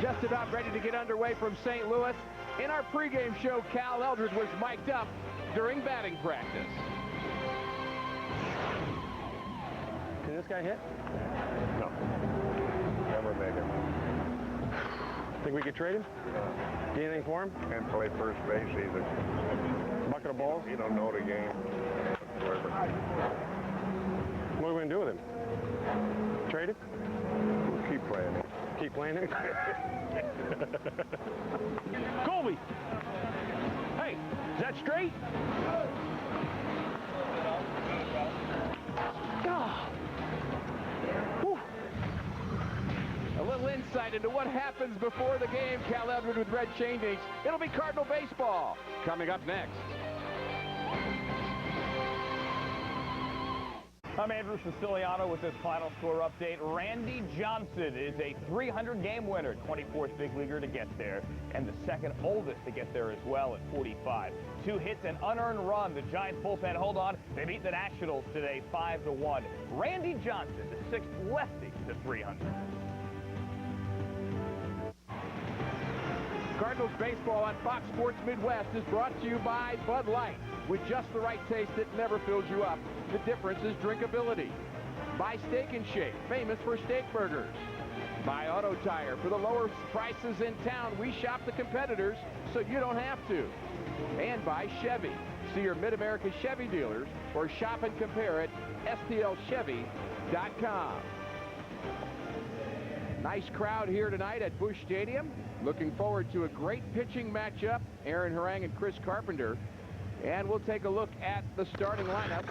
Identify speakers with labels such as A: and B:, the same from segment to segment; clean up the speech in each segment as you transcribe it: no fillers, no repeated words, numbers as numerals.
A: Just about ready to get underway from St. Louis. In our pregame show, Cal Eldred was mic'd up during batting practice.
B: Can this guy hit?
C: No. Never made him.
B: Think we could trade him? Get anything for him?
C: Can't play first base either.
B: Bucket of balls?
C: You don't know the game.
B: What are we going to do with him? Trade him?
C: We'll keep playing him.
B: Keep playing him? Colby! Hey, is that straight?
A: A little insight into what happens before the game. Cal Eldred with red changings. It'll be Cardinal baseball coming up next.
D: I'm Andrew Siciliano with this final score update. Randy Johnson is a 300-game winner, 24th big leaguer to get there, and the second oldest to get there as well at 45. 2 hits and unearned run. The Giants bullpen, hold on, they beat the Nationals today 5-1. Randy Johnson, the 6th lefty to 300.
A: Cardinals baseball on Fox Sports Midwest is brought to you by Bud Light. With just the right taste that never fills you up, the difference is drinkability. By Steak and Shake, famous for steak burgers. By Auto Tire, for the lowest prices in town. We shop the competitors so you don't have to. And by Chevy. See your Mid-America Chevy dealers or shop and compare at stlchevy.com. Nice crowd here tonight at Busch Stadium. Looking forward to a great pitching matchup. Aaron Harang and Chris Carpenter. And we'll take a look at the starting lineup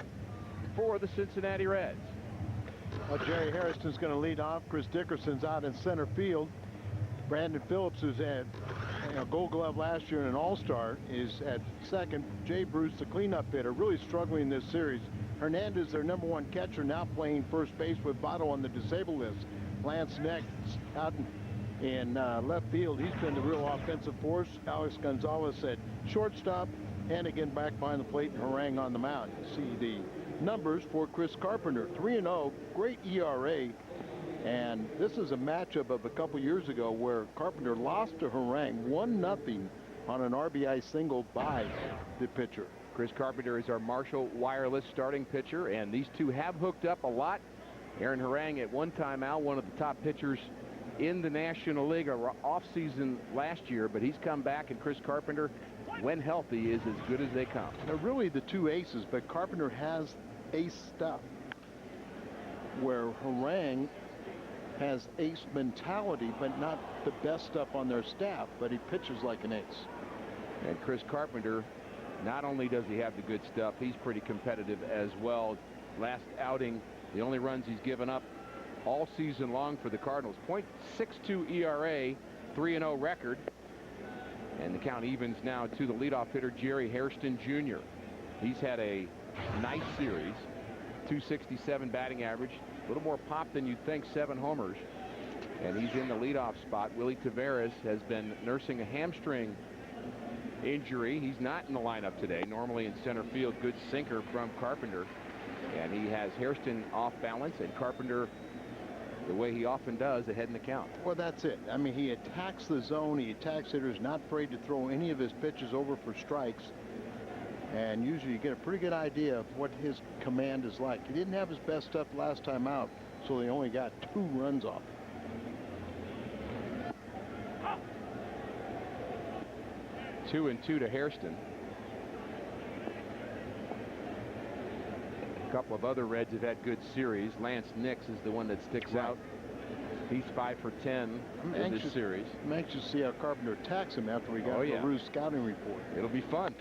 A: for the Cincinnati Reds.
E: Well, Jerry Hairston's going to lead off. Chris Dickerson's out in center field. Brandon Phillips, who's had a Gold Glove last year and an All-Star, is at second. Jay Bruce, the cleanup hitter, really struggling in this series. Hernandez, their #1 catcher, now playing first base with Votto on the disabled list. Lance Nex out in left field. He's been the real offensive force. Alex Gonzalez at shortstop. And again, back behind the plate, and Harang on the mound. You see the numbers for Chris Carpenter. 3-0, great ERA. And this is a matchup of a couple years ago where Carpenter lost to Harang 1-0 on an RBI single by the pitcher.
A: Chris Carpenter is our Marshall Wireless starting pitcher, and these two have hooked up a lot. Aaron Harang at one time out, one of the top pitchers in the National League, off-season last year, but he's come back, and Chris Carpenter, when healthy, is as good as they come.
E: They're really the two aces, but Carpenter has ace stuff, where Harang has ace mentality, but not the best stuff on their staff, but he pitches like an ace.
A: And Chris Carpenter, not only does he have the good stuff, he's pretty competitive as well. Last outing, the only runs he's given up all season long for the Cardinals. .62 ERA, 3-0 record. And the count evens now to the leadoff hitter, Jerry Hairston Jr. He's had a nice series. .267 batting average. A little more pop than you'd think, 7 homers. And he's in the leadoff spot. Willie Taveras has been nursing a hamstring injury. He's not in the lineup today. Normally in center field. Good sinker from Carpenter. And he has Hairston off balance, and Carpenter, the way he often does, ahead in the count.
E: Well, that's it. I mean, he attacks the zone. He attacks hitters, not afraid to throw any of his pitches over for strikes. And usually you get a pretty good idea of what his command is like. He didn't have his best stuff last time out, so they only got 2 runs off.
A: Oh. 2-2 to Hairston. A couple of other Reds have had good series. Lance Nix is the one that sticks out. He's 5 for 10 in this series.
E: I'm anxious to see how Carpenter attacks him after we got the Ruse scouting report.
A: It'll be fun.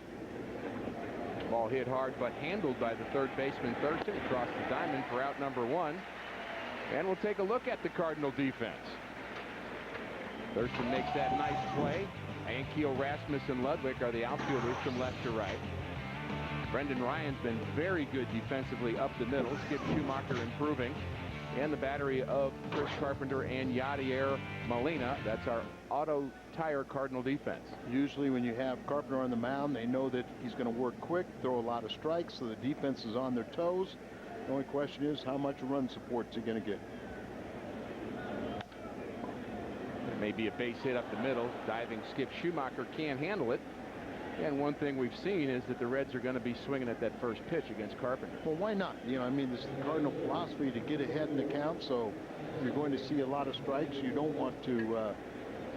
A: Ball hit hard, but handled by the third baseman Thurston across the diamond for out #1. And we'll take a look at the Cardinal defense. Thurston makes that nice play. Ankiel, Rasmussen, Ludwig are the outfielders from left to right. Brendan Ryan's been very good defensively up the middle. Skip Schumacher improving. And the battery of Chris Carpenter and Yadier Molina. That's our Auto Tire Cardinal defense.
E: Usually when you have Carpenter on the mound, they know that he's going to work quick, throw a lot of strikes, so the defense is on their toes. The only question is, how much run support is he going to get?
A: Maybe a base hit up the middle. Diving Skip Schumacher can't handle it. And one thing we've seen is that the Reds are going to be swinging at that first pitch against Carpenter.
E: Well, why not? You know, I mean, this is the Cardinal philosophy to get ahead in the count, so you're going to see a lot of strikes. You don't want to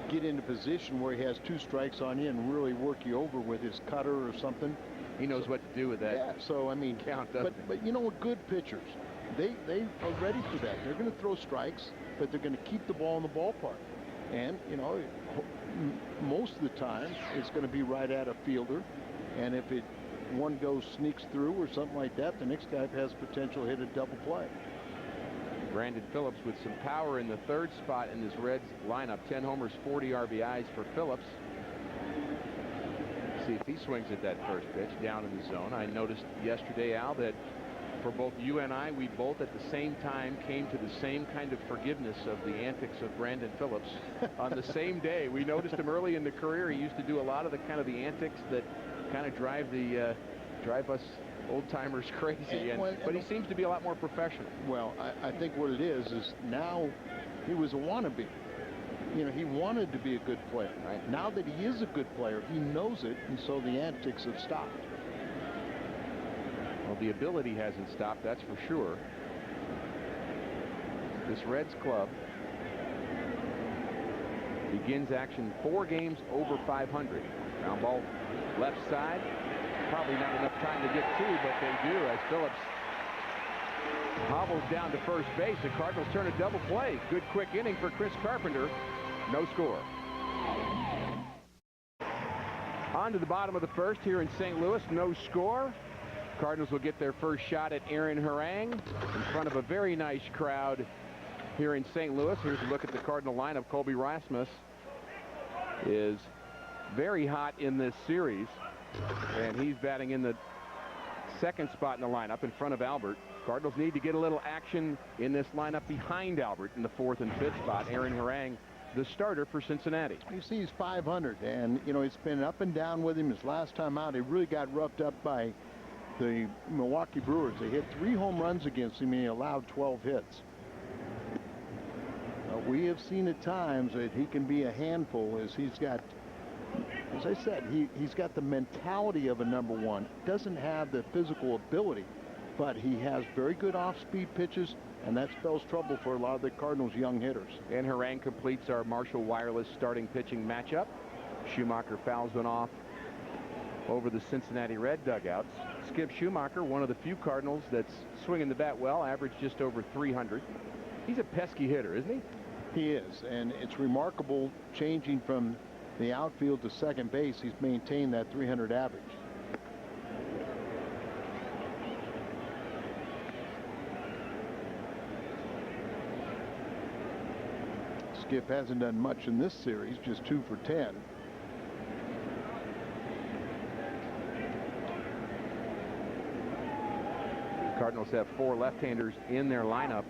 E: get in a position where he has 2 strikes on you and really work you over with his cutter or something.
A: He knows what to do with that.
E: Yeah, so I mean,
A: count, doesn't he?
E: But you know what, good pitchers, they are ready for that. They're going to throw strikes, but they're going to keep the ball in the ballpark. And, you know, most of the time it's going to be right at a fielder, and if one sneaks through or something like that, the next guy has potential to hit a double play.
A: Brandon Phillips with some power in the 3rd spot in this Reds lineup. 10 homers, 40 RBIs for Phillips. See if he swings at that first pitch down in the zone. I noticed yesterday, Al, that for both you and I, we both at the same time came to the same kind of forgiveness of the antics of Brandon Phillips on the same day. We noticed him early in the career. He used to do a lot of the antics that kind of drive us old-timers crazy, but he seems to be a lot more professional.
E: Well, I think what it is now he was a wannabe. You know, he wanted to be a good player.
A: Right.
E: Now that he is a good player, he knows it, and so the antics have stopped.
A: Well, the ability hasn't stopped, that's for sure. This Reds club begins action 4 games over 500. Ground ball left side. Probably not enough time to get to, but they do as Phillips hobbles down to first base. The Cardinals turn a double play. Good quick inning for Chris Carpenter. No score. On to the bottom of the first here in St. Louis. No score. Cardinals will get their first shot at Aaron Harang in front of a very nice crowd here in St. Louis. Here's a look at the Cardinal lineup. Colby Rasmus is very hot in this series, and he's batting in the 2nd spot in the lineup in front of Albert. Cardinals need to get a little action in this lineup behind Albert in the 4th and 5th spot. Aaron Harang, the starter for Cincinnati.
E: You see, he's 500, and you know it's been up and down with him. His last time out, he really got roughed up by the Milwaukee Brewers. They hit 3 home runs against him, and he allowed 12 hits. We have seen at times that he can be a handful, as he's got, as I said, he's got the mentality of a #1. Doesn't have the physical ability, but he has very good off-speed pitches, and that spells trouble for a lot of the Cardinals' young hitters.
A: And Harang completes our Marshall Wireless starting pitching matchup. Schumacher fouls one off over the Cincinnati Red dugouts. Skip Schumacher, one of the few Cardinals that's swinging the bat well, averaged just over 300. He's a pesky hitter, isn't he?
E: He is, and it's remarkable changing from the outfield to second base. He's maintained that 300 average. Skip hasn't done much in this series, just 2 for 10.
A: Cardinals have 4 left-handers in their lineup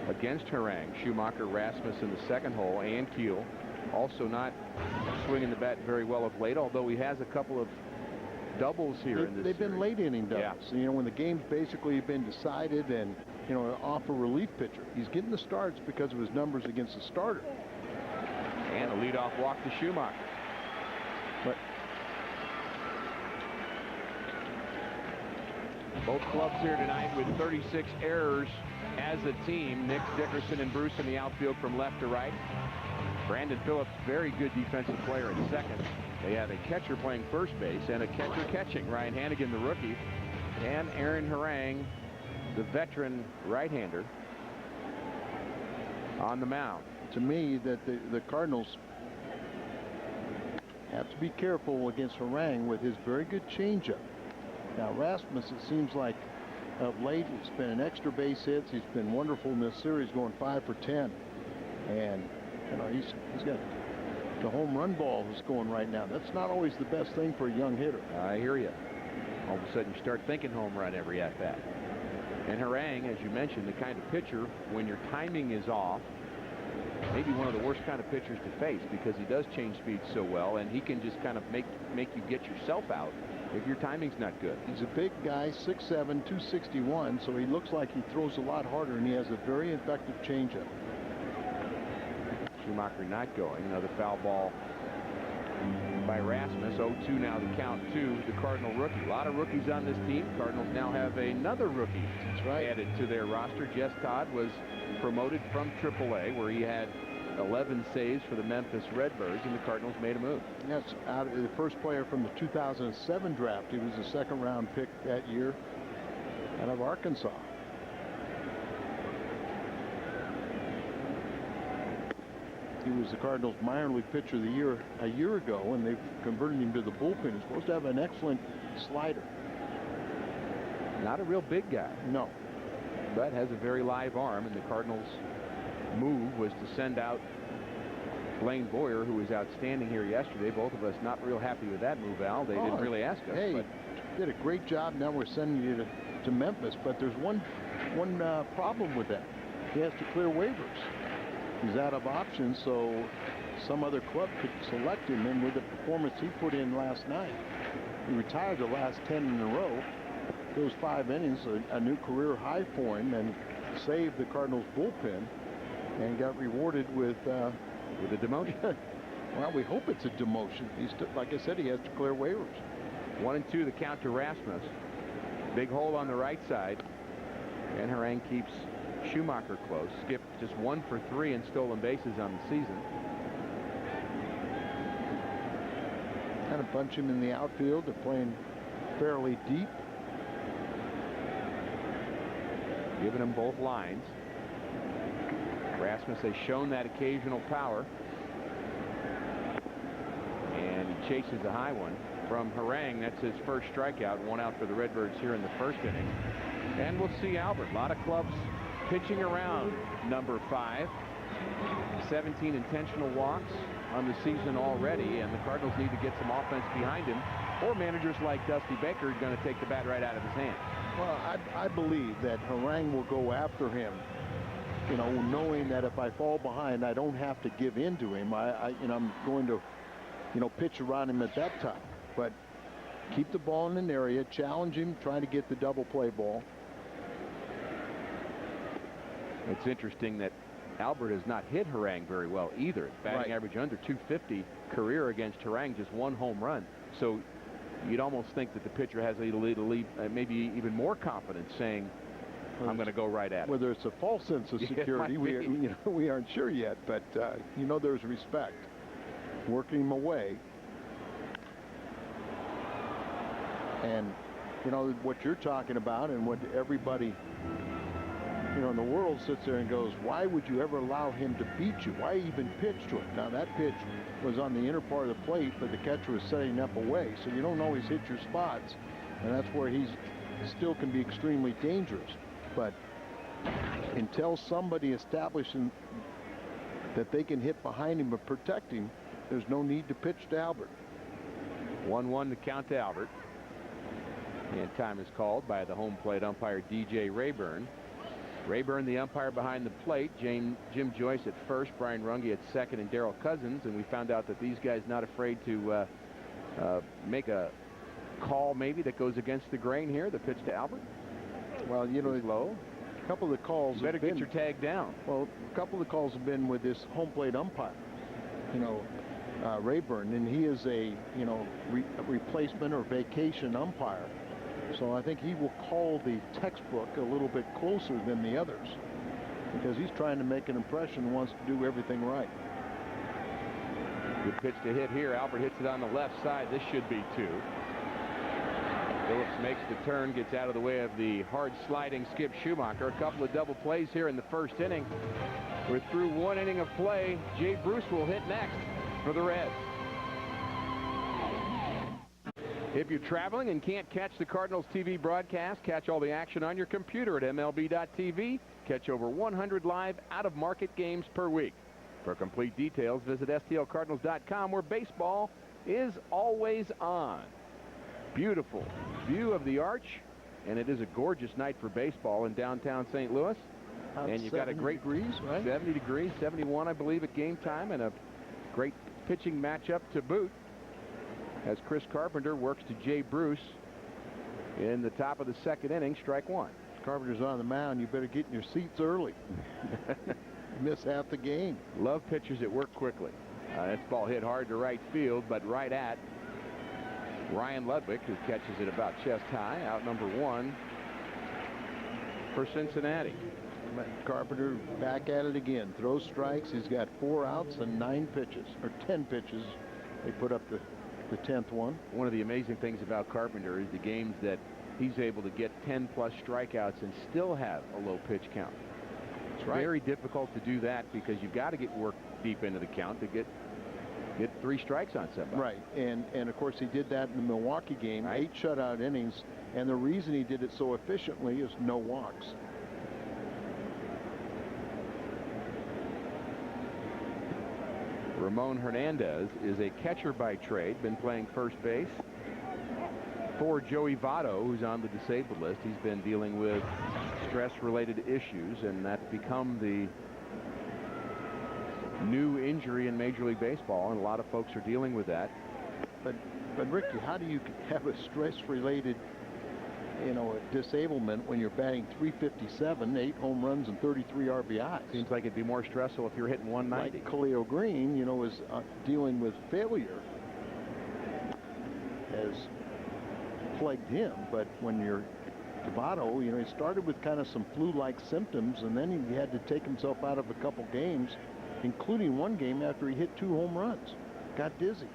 A: against Harang. Schumacher, Rasmus in the 2nd hole, and Keel also not swinging the bat very well of late, although he has a couple of doubles here in this
E: They've been
A: series.
E: late inning doubles.
A: Yeah.
E: You know, when the game's basically been decided and, you know, off a relief pitcher. He's getting the starts because of his numbers against the starter.
A: And a leadoff walk to Schumacher.
E: But
A: both clubs here tonight with 36 errors as a team. Nick Dickerson and Bruce in the outfield from left to right. Brandon Phillips, very good defensive player in second. They have a catcher playing first base and a catcher catching. Ryan Hannigan, the rookie, and Aaron Harang, the veteran right-hander, on the mound.
E: to me, that the Cardinals have to be careful against Harang with his very good changeup. Now, Rasmus, it seems like of late, it's been an extra base hits. He's been wonderful in this series, going 5 for 10. And, you know, he's got the home run ball is going right now. That's not always the best thing for a young hitter.
A: I hear you. All of a sudden, you start thinking home run every at-bat. And Harang, as you mentioned, the kind of pitcher, when your timing is off, maybe one of the worst kind of pitchers to face, because he does change speed so well, and he can just kind of make you get yourself out if your timing's not good.
E: He's a big guy, 6'7", 261, so he looks like he throws a lot harder, and he has a very effective changeup.
A: Schumacher not going. Another foul ball by Rasmus. 0-2 now the count to the Cardinal rookie. A lot of rookies on this team. Cardinals now have another rookie added to their roster. Jess Todd was promoted from AAA, where he had 11 saves for the Memphis Redbirds, and the Cardinals made a move.
E: Yes, the first player from the 2007 draft. He was a second-round pick that year out of Arkansas. He was the Cardinals minor league pitcher of the year a year ago, and they've converted him to the bullpen. He's supposed to have an excellent slider.
A: Not a real big guy.
E: No.
A: But has a very live arm, and the Cardinals' move was to send out Blaine Boyer, who was outstanding here yesterday. Both of us not real happy with that move, Al. They didn't really ask us.
E: Hey,
A: but
E: did a great job. Now we're sending you to Memphis, but there's one problem with that. He has to clear waivers. He's out of options, so some other club could select him. And with the performance he put in last night, he retired the last 10 in a row. Those 5 innings, a new career high for him, and saved the Cardinals bullpen, and got rewarded with a demotion. Well, we hope it's a demotion. Like I said, he has to clear waivers.
A: 1-2 the count to Rasmus. Big hole on the right side. And Harang keeps Schumacher close. Skipped just 1 for 3 in stolen bases on the season.
E: Kind of bunch him in the outfield. They're playing fairly deep.
A: Giving him both lines. Rasmus has shown that occasional power. And he chases a high one from Harang. That's his first strikeout. 1 out for the Redbirds here in the first inning. And we'll see Albert. A lot of clubs pitching around number 5. 17 intentional walks on the season already, and the Cardinals need to get some offense behind him, or managers like Dusty Baker are going to take the bat right out of his hand.
E: Well, I believe that Harang will go after him, you know, knowing that if I fall behind, I don't have to give in to him. I'm going to, pitch around him at that time. But keep the ball in an area, challenge him, try to get the double play ball.
A: It's interesting that Albert has not hit Harang very well either. Batting average under 250, career against Harang, just 1 home run. So you'd almost think that the pitcher has maybe even more confidence, saying, I'm going to go right at it.
E: Whether it's a false sense of security, we aren't sure yet, but there's respect. Working him away. And what you're talking about, and what everybody in the world sits there and goes, why would you ever allow him to beat you? Why even pitch to him? Now, that pitch was on the inner part of the plate, but the catcher was setting up away, so you don't always hit your spots, and that's where he still can be extremely dangerous. But until somebody establishes that they can hit behind him and protect him, there's no need to pitch to Albert.
A: 1-1 to count to Albert. And time is called by the home plate umpire, DJ Rayburn. Rayburn, the umpire behind the plate. Jim Joyce at first, Brian Runge at second, and Darrell Cousins. And we found out that these guys not afraid to make a call maybe that goes against the grain here. The pitch to Albert.
E: Well,
A: low.
E: A couple of the calls.
A: You better get your tag down.
E: Well, a couple of the calls have been with this home plate umpire. Rayburn, and he is a replacement or vacation umpire. So I think he will call the textbook a little bit closer than the others, because he's trying to make an impression and wants to do everything right.
A: Good pitch to hit here. Albert hits it on the left side. This should be 2. Phillips makes the turn, gets out of the way of the hard sliding Skip Schumacher. A couple of double plays here in the first inning. We're through 1 inning of play. Jay Bruce will hit next for the Reds. If you're traveling and can't catch the Cardinals TV broadcast, catch all the action on your computer at MLB.tv. Catch over 100 live out-of-market games per week. For complete details, visit STLCardinals.com, where baseball is always on. Beautiful view of the Arch, and it is a gorgeous night for baseball in downtown St. Louis. And you've got a great
E: degrees, right?
A: 70 degrees, 71, I believe, at game time, and a great pitching matchup to boot, as Chris Carpenter works to Jay Bruce in the top of the second inning, strike 1.
E: Carpenter's on the mound. You better get in your seats early. miss half the game.
A: Love pitchers that work quickly. That ball hit hard to right field, but right at Ryan Ludwig, who catches it about chest high, out number 1 for Cincinnati.
E: Carpenter back at it again. Throws strikes. He's got 4 outs and 9 pitches, or 10 pitches. They put up the 10th one.
A: One of the amazing things about Carpenter is the games that he's able to get 10-plus strikeouts and still have a low pitch count. It's very difficult to do that because you've got to get work deep into the count to get 3 strikes on somebody.
E: Right, and of course he did that in the Milwaukee game, 8 shutout innings, and the reason he did it so efficiently is no walks.
A: Ramon Hernandez is a catcher by trade, been playing first base for Joey Votto, who's on the disabled list. He's been dealing with stress-related issues, and that's become the new injury in Major League Baseball, and a lot of folks are dealing with that.
E: But Ricky, how do you have a stress-related, disablement when you're batting .357, 8 home runs and 33 RBIs?
A: Seems like it'd be more stressful if you're hitting 190.
E: Like Khalil Green, was dealing with failure has plagued him. But when you're Votto, he started with kind of some flu-like symptoms, and then he had to take himself out of a couple games, including one game after he hit 2 home runs. Got dizzy.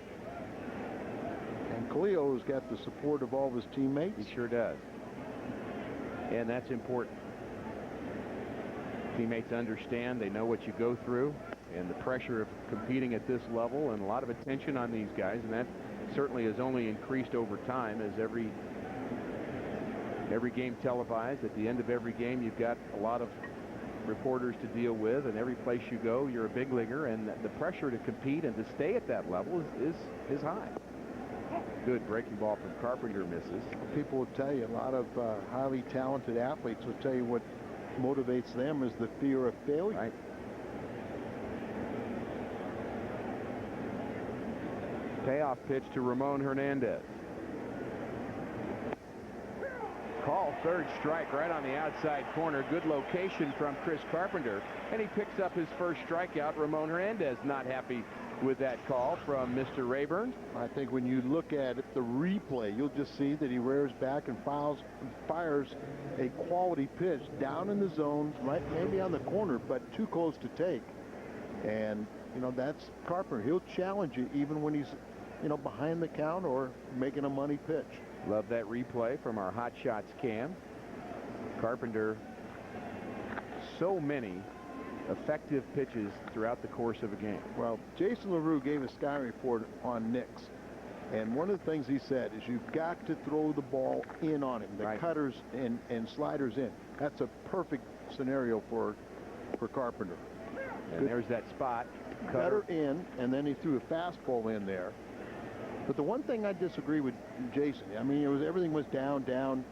E: And Khalil's got the support of all of his teammates.
A: He sure does. And that's important. Teammates understand, they know what you go through, and the pressure of competing at this level, and a lot of attention on these guys, and that certainly has only increased over time as every game televised. At the end of every game, you've got a lot of reporters to deal with, and every place you go, you're a big leaguer, and the pressure to compete and to stay at that level is high. Good breaking ball from Carpenter, misses.
E: People will tell you, a lot of highly talented athletes will tell you what motivates them is the fear of failure.
A: Right. Payoff pitch to Ramon Hernandez. Call, 3rd strike, right on the outside corner. Good location from Chris Carpenter, and he picks up his first strikeout. Ramon Hernandez not happy with that call from Mr. Rayburn.
E: I think when you look at it, the replay, you'll just see that he rears back and fires a quality pitch down in the zone, right, maybe on the corner, but too close to take. And that's Carpenter. He'll challenge you even when he's behind the count or making a money pitch.
A: Love that replay from our Hot Shots cam. Carpenter, so many effective pitches throughout the course of a game.
E: Well, Jason LaRue gave a sky report on Nix, and one of the things he said is you've got to throw the ball in on him, the cutters and sliders in. That's a perfect scenario for Carpenter.
A: And there's that spot.
E: Cutter in, and then he threw a fastball in there. But the one thing I disagree with Jason, I mean, everything was down.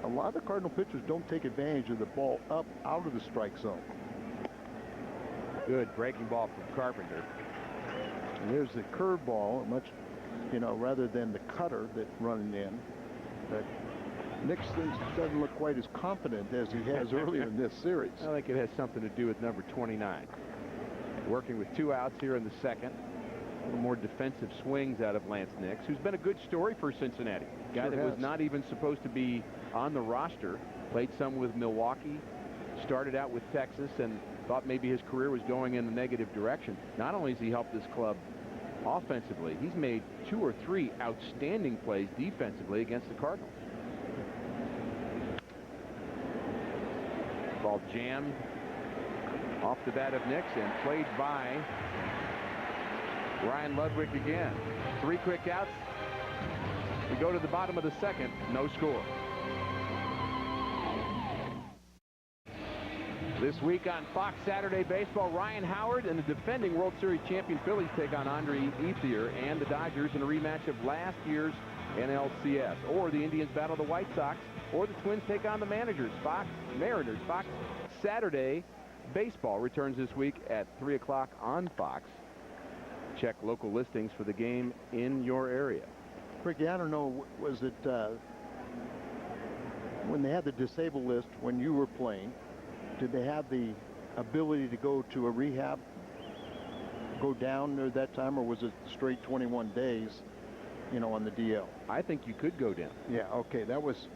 E: A lot of the Cardinal pitchers don't take advantage of the ball up out of the strike zone.
A: Good breaking ball from Carpenter.
E: And there's the curveball, much, rather than the cutter that's running in. But Nix doesn't look quite as confident as he has earlier in this series.
A: I think it has something to do with number 29. Working with 2 outs here in the second. A little more defensive swings out of Lance Nix, who's been a good story for Cincinnati. Guy that was not even supposed to be on the roster. Played some with Milwaukee. Started out with Texas and thought maybe his career was going in the negative direction. Not only has he helped this club offensively, he's made 2 or 3 outstanding plays defensively against the Cardinals. Ball jammed off the bat of Nix and played by Ryan Ludwig again. 3 quick outs. We go to the bottom of the second. No score. This week on Fox Saturday Baseball, Ryan Howard and the defending World Series champion Phillies take on Andre Ethier and the Dodgers in a rematch of last year's NLCS. Or the Indians battle the White Sox, or the Twins take on the Mariners. Fox Saturday Baseball returns this week at 3 o'clock on Fox. Check local listings for the game in your area.
E: Ricky, I don't know, was it when they had the disabled list when you were playing, did they have the ability to go to a rehab, go down at that time, or was it straight 21 days, you know, on the DL?
A: I think you could go down.
E: Yeah, okay, that was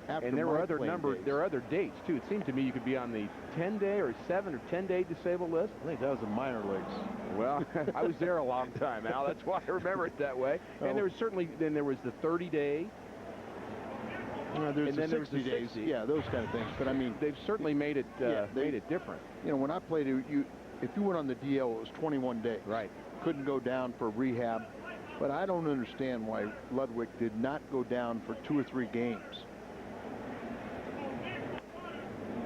E: after.
A: And there were other
E: days.
A: There are other dates too. It seemed to me you could be on the 10-day or 7 or 10-day disabled list.
E: I think that was the minor leagues.
A: Well, I was there a long time, Al. That's why I remember it that way. And there was then there was the 30-day.
E: There's
A: and
E: the
A: then
E: 60 days.
A: 60.
E: Yeah, those kind of things. But I mean,
A: they've certainly made it made it different.
E: You know, when I played it, if you went on the DL, it was 21 days.
A: Right.
E: Couldn't go down for rehab. But I don't understand why Ludwig did not go down for 2 or 3 games.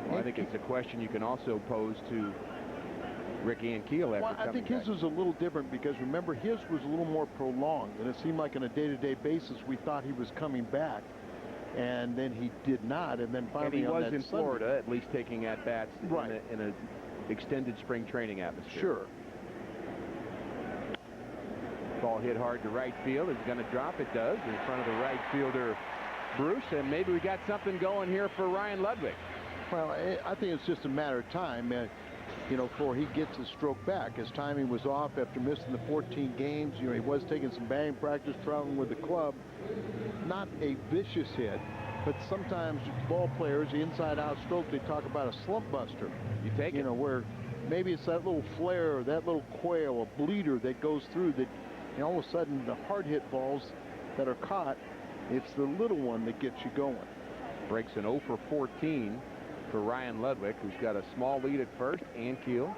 A: Well, I think it's a question you can also pose to Rick Ankiel after
E: Well, I think his was a little different because, remember, his was a little more prolonged. And it seemed like on a day-to-day basis we thought he was coming back. And then he did not. And then finally
A: and he
E: on
A: was
E: that
A: in
E: Sunday,
A: Florida, at least taking at-bats
E: right.
A: in an extended spring training atmosphere.
E: Sure.
A: Ball hit hard to right field. It's going to drop. It does in front of the right fielder, Bruce. And maybe we got something going here for Ryan Ludwig.
E: Well, I think it's just a matter of time, you know, before he gets his stroke back. His timing was off after missing the 14 games. You know, he was taking some batting practice, traveling with the club. Not a vicious hit, but sometimes ball players, the inside-out stroke, they talk about a slump buster.
A: You take it.
E: You know, where maybe it's that little flare or that little quail, a bleeder that goes through that, and all of a sudden the hard hit balls that are caught, it's the little one that gets you going.
A: Breaks an 0 for 14 for Ryan Ludwig, who's got a small lead at first. Ankiel,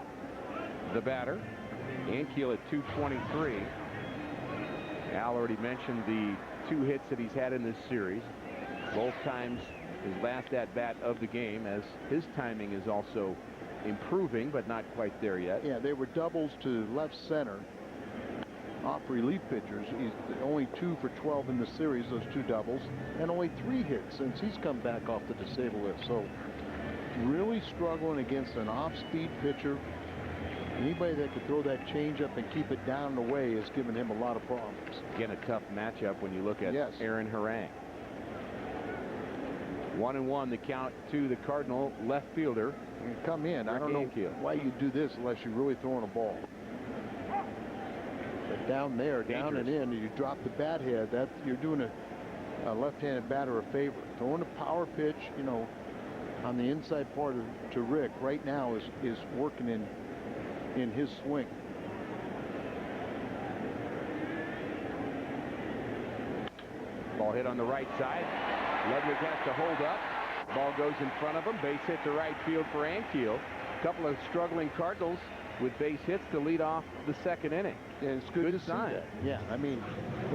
A: the batter. Ankiel at 223. Al already mentioned the 2 hits that he's had in this series. Both times his last at-bat of the game, as his timing is also improving, but not quite there yet.
E: Yeah, they were doubles to left center off relief pitchers. He's only 2 for 12 in the series, those 2 doubles, and only 3 hits since he's come back off the disabled list. So really struggling against an off-speed pitcher. Anybody that could throw that changeup and keep it down and away has given him a lot of problems.
A: Again, a tough matchup when you look at Aaron Harang. 1-1 the count to the Cardinal left fielder.
E: Come in. I don't know why you do this unless you're really throwing a ball. But down there, down and in, you drop the bat head. That you're doing a left-handed batter a favor. Throwing a power pitch, you know, on the inside part to Rick right now is working in his swing.
A: Ball hit on the right side. Ludwig has to hold up. Ball goes in front of him. Base hit to right field for Ankiel. A couple of struggling Cardinals with base hits to lead off the second inning.
E: And it's good to see that. Yeah, I mean,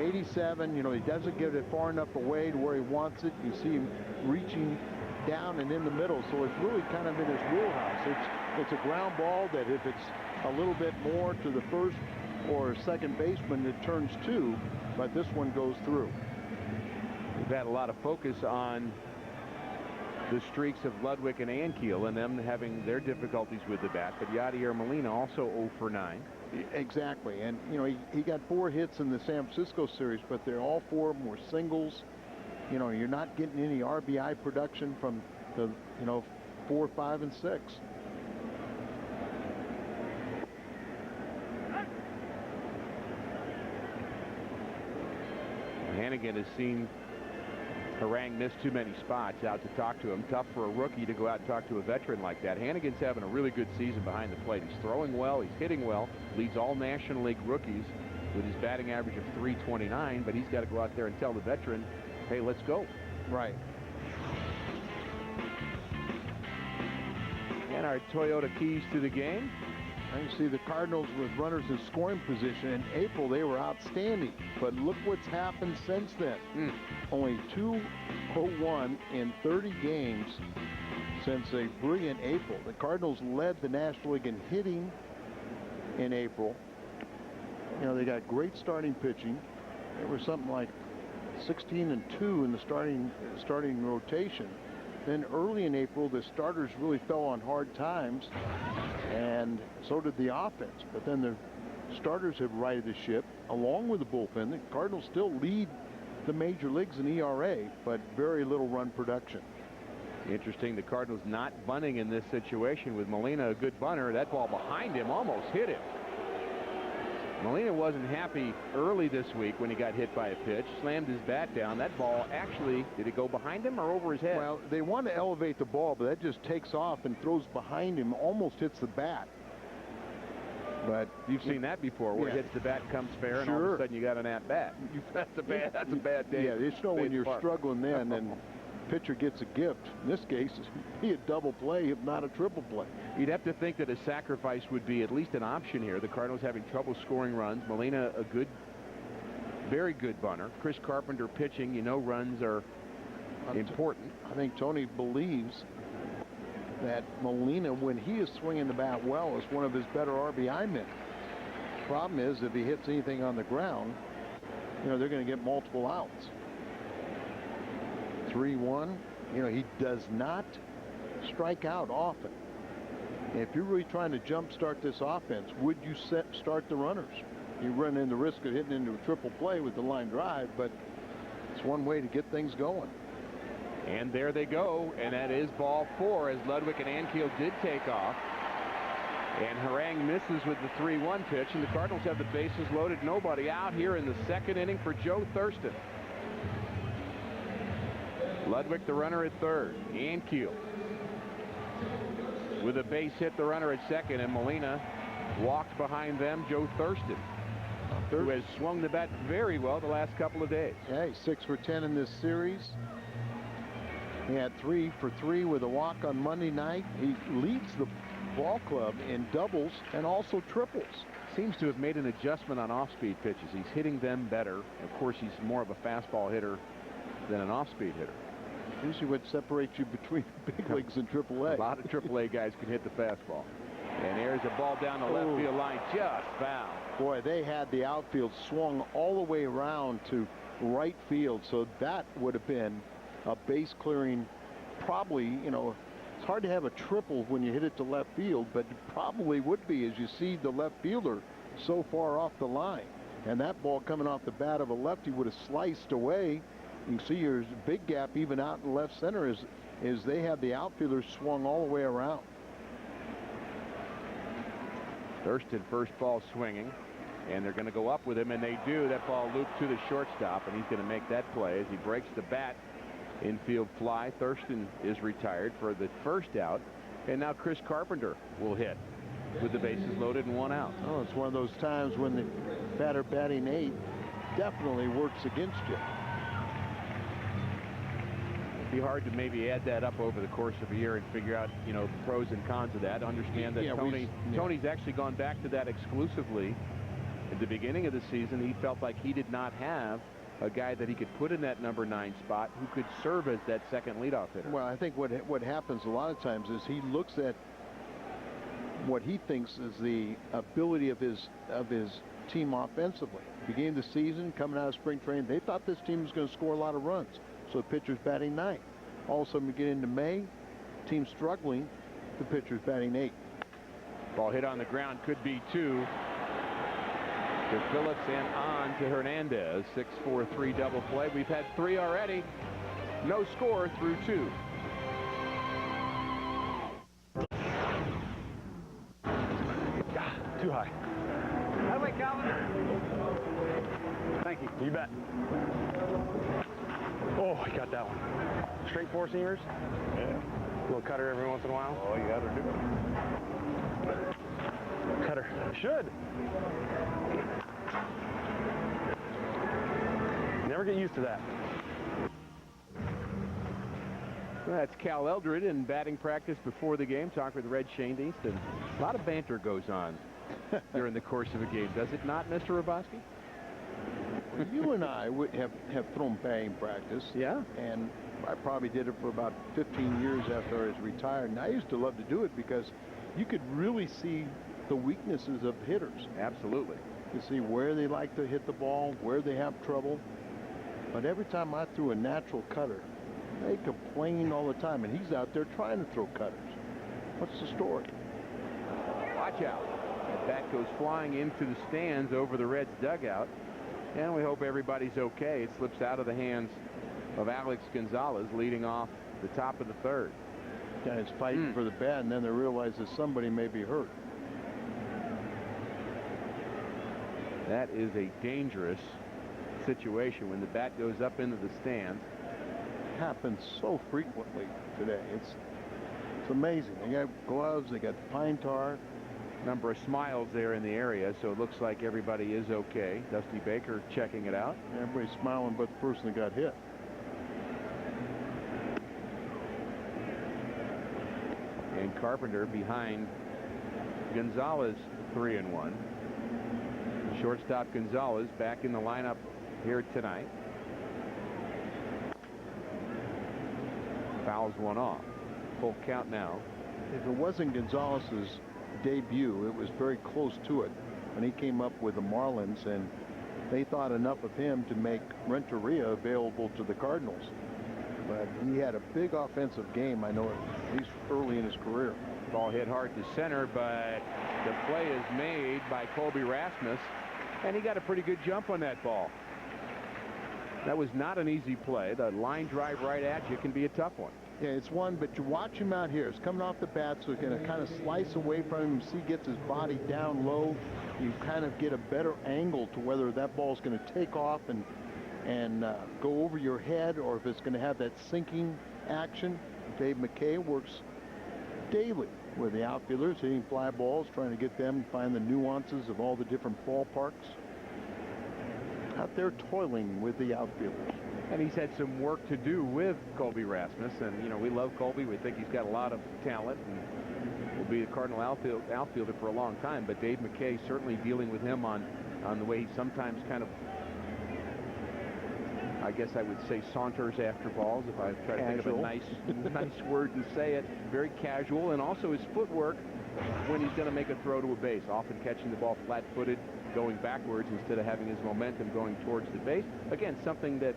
E: 87, you know, he doesn't get it far enough away to where he wants it. You see him reaching down and in the middle, so it's really kind of in his wheelhouse. It's a ground ball that if it's a little bit more to the first or second baseman, it turns 2, but this one goes through.
A: We've had a lot of focus on the streaks of Ludwig and Ankiel and them having their difficulties with the bat, but Yadier Molina also 0 for 9.
E: Exactly, and you know, he got 4 hits in the San Francisco series, but they're all 4 of them were singles. You know, you're not getting any RBI production from the, you know, 4, 5, and 6.
A: Hannigan has seen Harang miss too many spots out to talk to him. Tough for a rookie to go out and talk to a veteran like that. Hannigan's having a really good season behind the plate. He's throwing well. He's hitting well. Leads all National League rookies with his batting average of .329, but he's got to go out there and tell the veteran, hey, let's go.
E: Right.
A: And our Toyota keys to the game.
E: And you see the Cardinals with runners in scoring position. In April, they were outstanding. But look what's happened since then. Only 2-0-1 in 30 games since a brilliant April. The Cardinals led the National League in hitting in April. You know, they got great starting pitching. There was something like 16-2 in the starting rotation. Then early in April, the starters really fell on hard times, and so did the offense. But then the starters have righted the ship along with the bullpen. The Cardinals still lead the major leagues in ERA, but very little run production.
A: Interesting, the Cardinals not bunting in this situation with Molina, a good bunter. That ball behind him almost hit him. Molina wasn't happy early this week when he got hit by a pitch, slammed his bat down. That ball actually, did it go behind him or over his head?
E: Well, they want to elevate the ball, but that just takes off and throws behind him, almost hits the bat. But
A: you've seen that before, where it hits the bat, comes fair, and all of a sudden you got an at-bat. That's a bad day.
E: Yeah, it's know when you're struggling then, and pitcher gets a gift. In this case, it'd be a double play, if not a triple play.
A: You'd have to think that a sacrifice would be at least an option here. The Cardinals having trouble scoring runs. Molina, a good, very good bunter. Chris Carpenter pitching. You know, runs are important.
E: I think Tony believes that Molina, when he is swinging the bat well, is one of his better RBI men. Problem is, if he hits anything on the ground, you know, they're going to get multiple outs. 3-1. You know, he does not strike out often. And if you're really trying to jumpstart this offense, would you start the runners? You run in the risk of hitting into a triple play with the line drive, but it's one way to get things going.
A: And there they go, and that is ball 4 as Ludwig and Ankiel did take off. And Harang misses with the 3-1 pitch, and the Cardinals have the bases loaded, nobody out here in the second inning for Joe Thurston. Ludwig, the runner at third. Ankiel with a base hit, the runner at second, and Molina walked behind them. Joe Thurston, who has swung the bat very well the last couple of days.
E: Yeah, he's 6 for 10 in this series. He had 3 for 3 with a walk on Monday night. He leads the ball club in doubles and also triples.
A: Seems to have made an adjustment on off-speed pitches. He's hitting them better. Of course, he's more of a fastball hitter than an off-speed hitter.
E: Usually what separates you between big leagues and AAA.
A: A lot of AAA guys can hit the fastball. And there's a ball down the left field line, just foul.
E: Boy, they had the outfield swung all the way around to right field, so that would have been a base clearing. Probably, you know, it's hard to have a triple when you hit it to left field, but it probably would be, as you see the left fielder so far off the line. And that ball coming off the bat of a lefty would have sliced away. You can see there's a big gap even out in left center as they have the outfielders swung all the way around.
A: Thurston, first ball swinging, and they're going to go up with him, and they do. That ball looped to the shortstop, and he's going to make that play as he breaks the bat. Infield fly. Thurston is retired for the first out, and now Chris Carpenter will hit with the bases loaded and 1 out.
E: Oh, it's one of those times when the batter batting 8 definitely works against you.
A: It'd be hard to maybe add that up over the course of a year and figure out, you know, the pros and cons of that. Understand that Tony's actually gone back to that exclusively. At the beginning of the season, he felt like he did not have a guy that he could put in that number 9 spot who could serve as that second leadoff hitter.
E: Well, I think what happens a lot of times is he looks at what he thinks is the ability of his team offensively. Beginning of the season, coming out of spring training, they thought this team was going to score a lot of runs. So the pitcher's batting 9. All of a sudden we get into May, team struggling, the pitcher's batting 8.
A: Ball hit on the ground, could be 2 to Phillips and on to Hernandez. 6-4-3 double play. We've had 3 already. No score through 2.
B: Too high.
D: That way, Calvin.
B: Thank you. You bet. Oh, I got that one. Straight 4 seamers?
C: Yeah.
B: Little cutter every once in a while.
C: All you got to do.
B: Cutter. Should. Never get used to that.
A: That's Cal Eldred in batting practice before the game, talking with Red Shane East, and a lot of banter goes on during the course of a game, does it not, Mr. Roboski?
E: Well, you and I have thrown batting practice.
A: Yeah.
E: And I probably did it for about 15 years after I was retired. And I used to love to do it because you could really see the weaknesses of hitters.
A: Absolutely.
E: You see where they like to hit the ball, where they have trouble. But every time I threw a natural cutter, they complain all the time. And he's out there trying to throw cutters. What's the story?
A: Watch out. That bat goes flying into the stands over the Reds dugout. And we hope everybody's okay. It slips out of the hands of Alex Gonzalez, leading off the top of the third.
E: Guys fighting for the bat, and then they realize that somebody may be hurt.
A: That is a dangerous situation when the bat goes up into the stands.
E: Happens so frequently today. It's amazing. They got gloves, they got pine tar.
A: Number of smiles there in the area, so it looks like everybody is okay. Dusty Baker checking it out.
E: Everybody's smiling but the person that got hit.
A: And Carpenter behind Gonzalez, 3-1. Shortstop Gonzalez back in the lineup here tonight. Fouls one off. Full count now.
E: If it wasn't Gonzalez's debut, it was very close to it when he came up with the Marlins, and they thought enough of him to make Renteria available to the Cardinals. But he had a big offensive game, I know, at least early in his career.
A: Ball hit hard to center, but the play is made by Colby Rasmus, and he got a pretty good jump on that ball. That was not an easy play. The line drive right at you can be a tough one.
E: Yeah, it's one, but you watch him out here. It's coming off the bat, so he's going to kind of slice away from him. See, gets his body down low. You kind of get a better angle to whether that ball's going to take off and go over your head, or if it's going to have that sinking action. Dave McKay works daily with the outfielders, hitting fly balls, trying to get them to find the nuances of all the different ballparks. Out there toiling with the outfielders.
A: And he's had some work to do with Colby Rasmus, and you know, we love Colby. We think he's got a lot of talent and will be a Cardinal outfielder for a long time. But Dave McKay certainly dealing with him on the way he sometimes kind of, I guess I would say, saunters after balls, if I try to think of a nice word to say it. Very casual, and also his footwork when he's going to make a throw to a base, often catching the ball flat-footed, going backwards instead of having his momentum going towards the base. Again, something that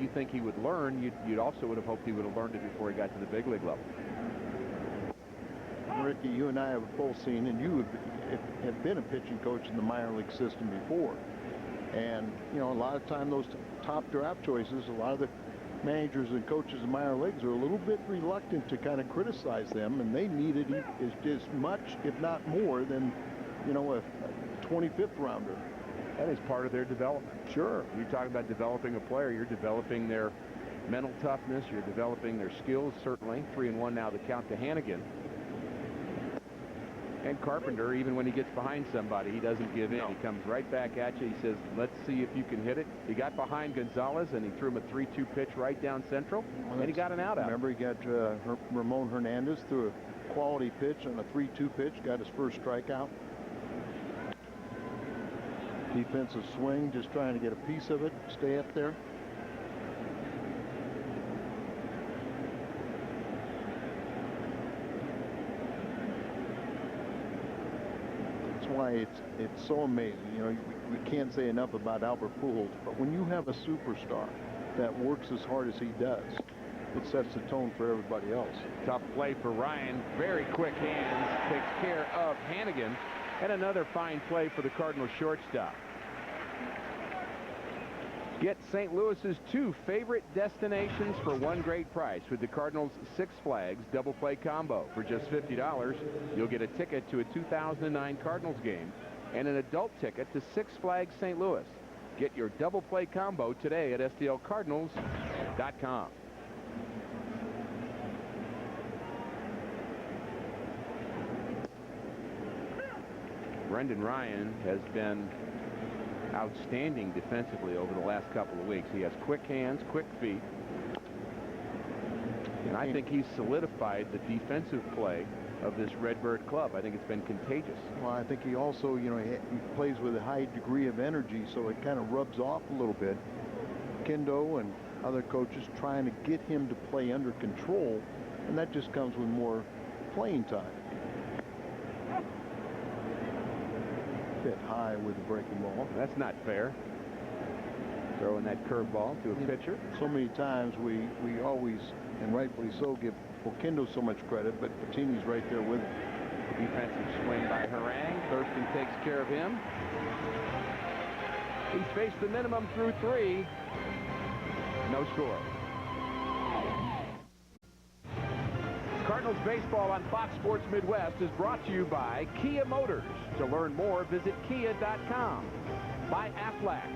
A: you think he would learn. You'd also would have hoped he would have learned it before he got to the big league level.
E: Ricky, you and I have both seen, and you have been a pitching coach in the minor league system before. And, you know, a lot of time those top draft choices, a lot of the managers and coaches in minor leagues are a little bit reluctant to kind of criticize them, and they need it as much, if not more, than, you know, a 25th rounder.
A: That is part of their development. Sure. You talk about developing a player, you're developing their mental toughness, you're developing their skills, certainly. 3-1 now, the count to Hannigan. And Carpenter, even when he gets behind somebody, he doesn't give in. He comes right back at you. He says, let's see if you can hit it. He got behind Gonzalez, and he threw him a 3-2 pitch right down central, and he got an out.
E: Remember, he got Ramon Hernandez threw a quality pitch on a 3-2 pitch, got his first strikeout. Defensive swing, just trying to get a piece of it, stay up there. That's why it's so amazing. You know, we can't say enough about Albert Pujols, but when you have a superstar that works as hard as he does, it sets the tone for everybody else.
A: Tough play for Ryan. Very quick hands. Takes care of Hannigan. And another fine play for the Cardinals shortstop. Get St. Louis's 2 favorite destinations for one great price with the Cardinals Six Flags double play combo. For just $50, you'll get a ticket to a 2009 Cardinals game and an adult ticket to Six Flags St. Louis. Get your double play combo today at STLCardinals.com. Brendan Ryan has been outstanding defensively over the last couple of weeks. He has quick hands, quick feet. And I think he's solidified the defensive play of this Redbird club. I think it's been contagious.
E: Well, I think he also, you know, he plays with a high degree of energy, so it kind of rubs off a little bit. Kendo and other coaches trying to get him to play under control, and that just comes with more playing time. Bit high with the breaking ball.
A: That's not fair. Throwing that curveball to a pitcher.
E: So many times we always, and rightfully so, give Oquendo so much credit, but Patini's right there with him.
A: Defensive swing by Harang. Thurston takes care of him. He's faced the minimum through 3. No score. Cardinals baseball on Fox Sports Midwest is brought to you by Kia Motors. To learn more, visit kia.com. By Aflac,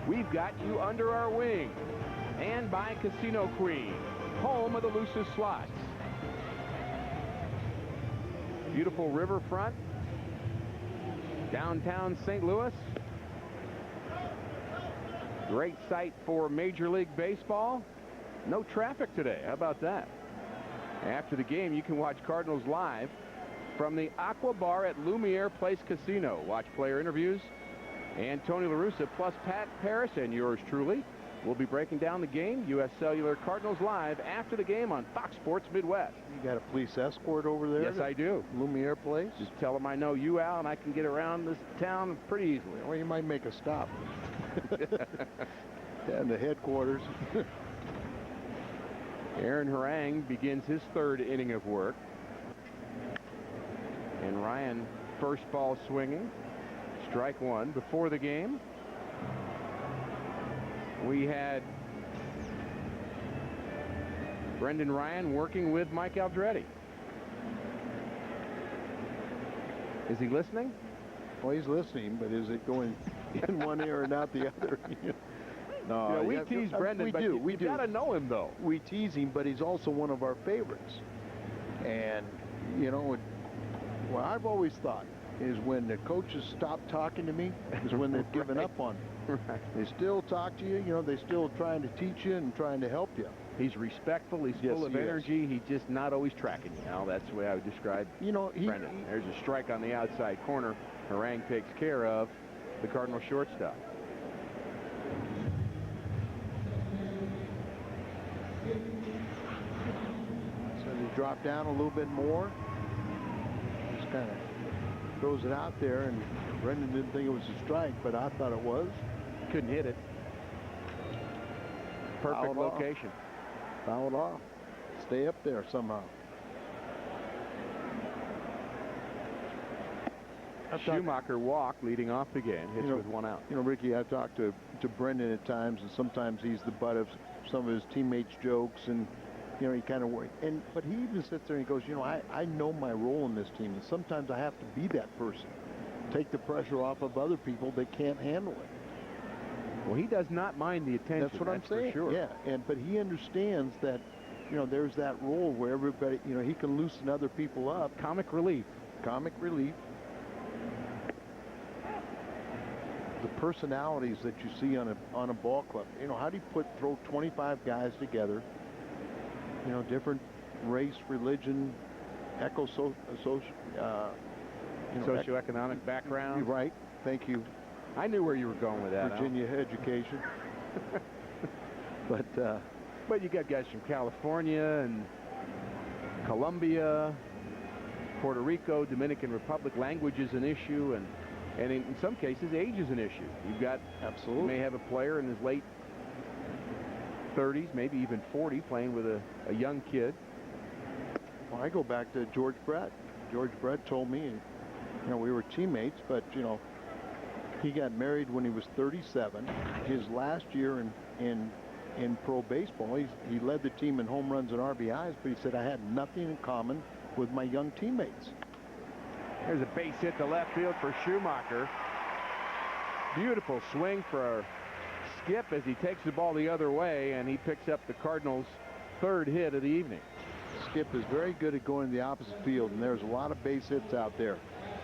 A: we've got you under our wing. And by Casino Queen, home of the loosest slots. Beautiful riverfront, downtown St. Louis. Great site for Major League Baseball. No traffic today. How about that? After the game, you can watch Cardinals live from the Aqua Bar at Lumiere Place Casino. Watch player interviews and Tony La Russa, plus Pat Paris and yours truly. We'll be breaking down the game. U.S. Cellular Cardinals live after the game on Fox Sports Midwest.
E: You got a police escort over there?
A: Yes, I do.
E: Lumiere Place?
A: Just tell them I know you, Al, and I can get around this town pretty easily.
E: Well, you might make a stop. And the headquarters.
A: Aaron Harang begins his third inning of work. And Ryan, first ball swinging. Strike one. Before the game, we had Brendan Ryan working with Mike Aldretti. Is he listening?
E: Well, he's listening, but is it going in one ear and out the other?
A: No, we tease Brendan, but you got to know him, though.
E: We tease him, but he's also one of our favorites. And, you know, what I've always thought is when the coaches stop talking to me is when they've given up on me.
A: Right.
E: They still talk to you, you know, they're still trying to teach you and trying to help you.
A: He's respectful. He's full of energy. He's just not always tracking you. Now, that's the way I would describe Brendan. There's a strike on the outside corner. Harang takes care of the Cardinal shortstop.
E: So they drop down a little bit more. Just kind of throws it out there, and Brendan didn't think it was a strike, but I thought it was.
A: Couldn't hit it. Perfect location.
E: Fouled off. Stay up there somehow.
A: Schumacher walked leading off the game. Hits with one out.
E: You know, Ricky, I've talked to Brendan at times, and sometimes he's the butt of some of his teammates' jokes, and you know, he kind of worried. But he even sits there and he goes, you know, I know my role in this team, and sometimes I have to be that person. Take the pressure off of other people that can't handle it.
A: Well, he does not mind the attention.
E: That's what I'm saying.
A: For sure.
E: Yeah, but he understands that, you know, there's that role where everybody, you know, he can loosen other people up.
A: Comic relief.
E: Comic relief. The personalities that you see on a ball club. You know, how do you throw 25 guys together? You know, different race, religion,
A: socioeconomic background.
E: Right. Thank you.
A: I knew where you were going with that.
E: Virginia education.
A: But you got guys from California and Colombia, Puerto Rico, Dominican Republic. Language is an issue, and in some cases, age is an issue. You've got you may have a player in his late 30s, maybe even 40, playing with a young kid.
E: Well, I go back to George Brett. George Brett told me, you know, we were teammates, but you know, he got married when he was 37. His last year in pro baseball, he led the team in home runs and RBIs, but he said, I had nothing in common with my young teammates.
A: There's a base hit to left field for Schumacher. Beautiful swing for Skip as he takes the ball the other way, and he picks up the Cardinals' third hit of the evening.
E: Skip is very good at going to the opposite field, and there's a lot of base hits out there.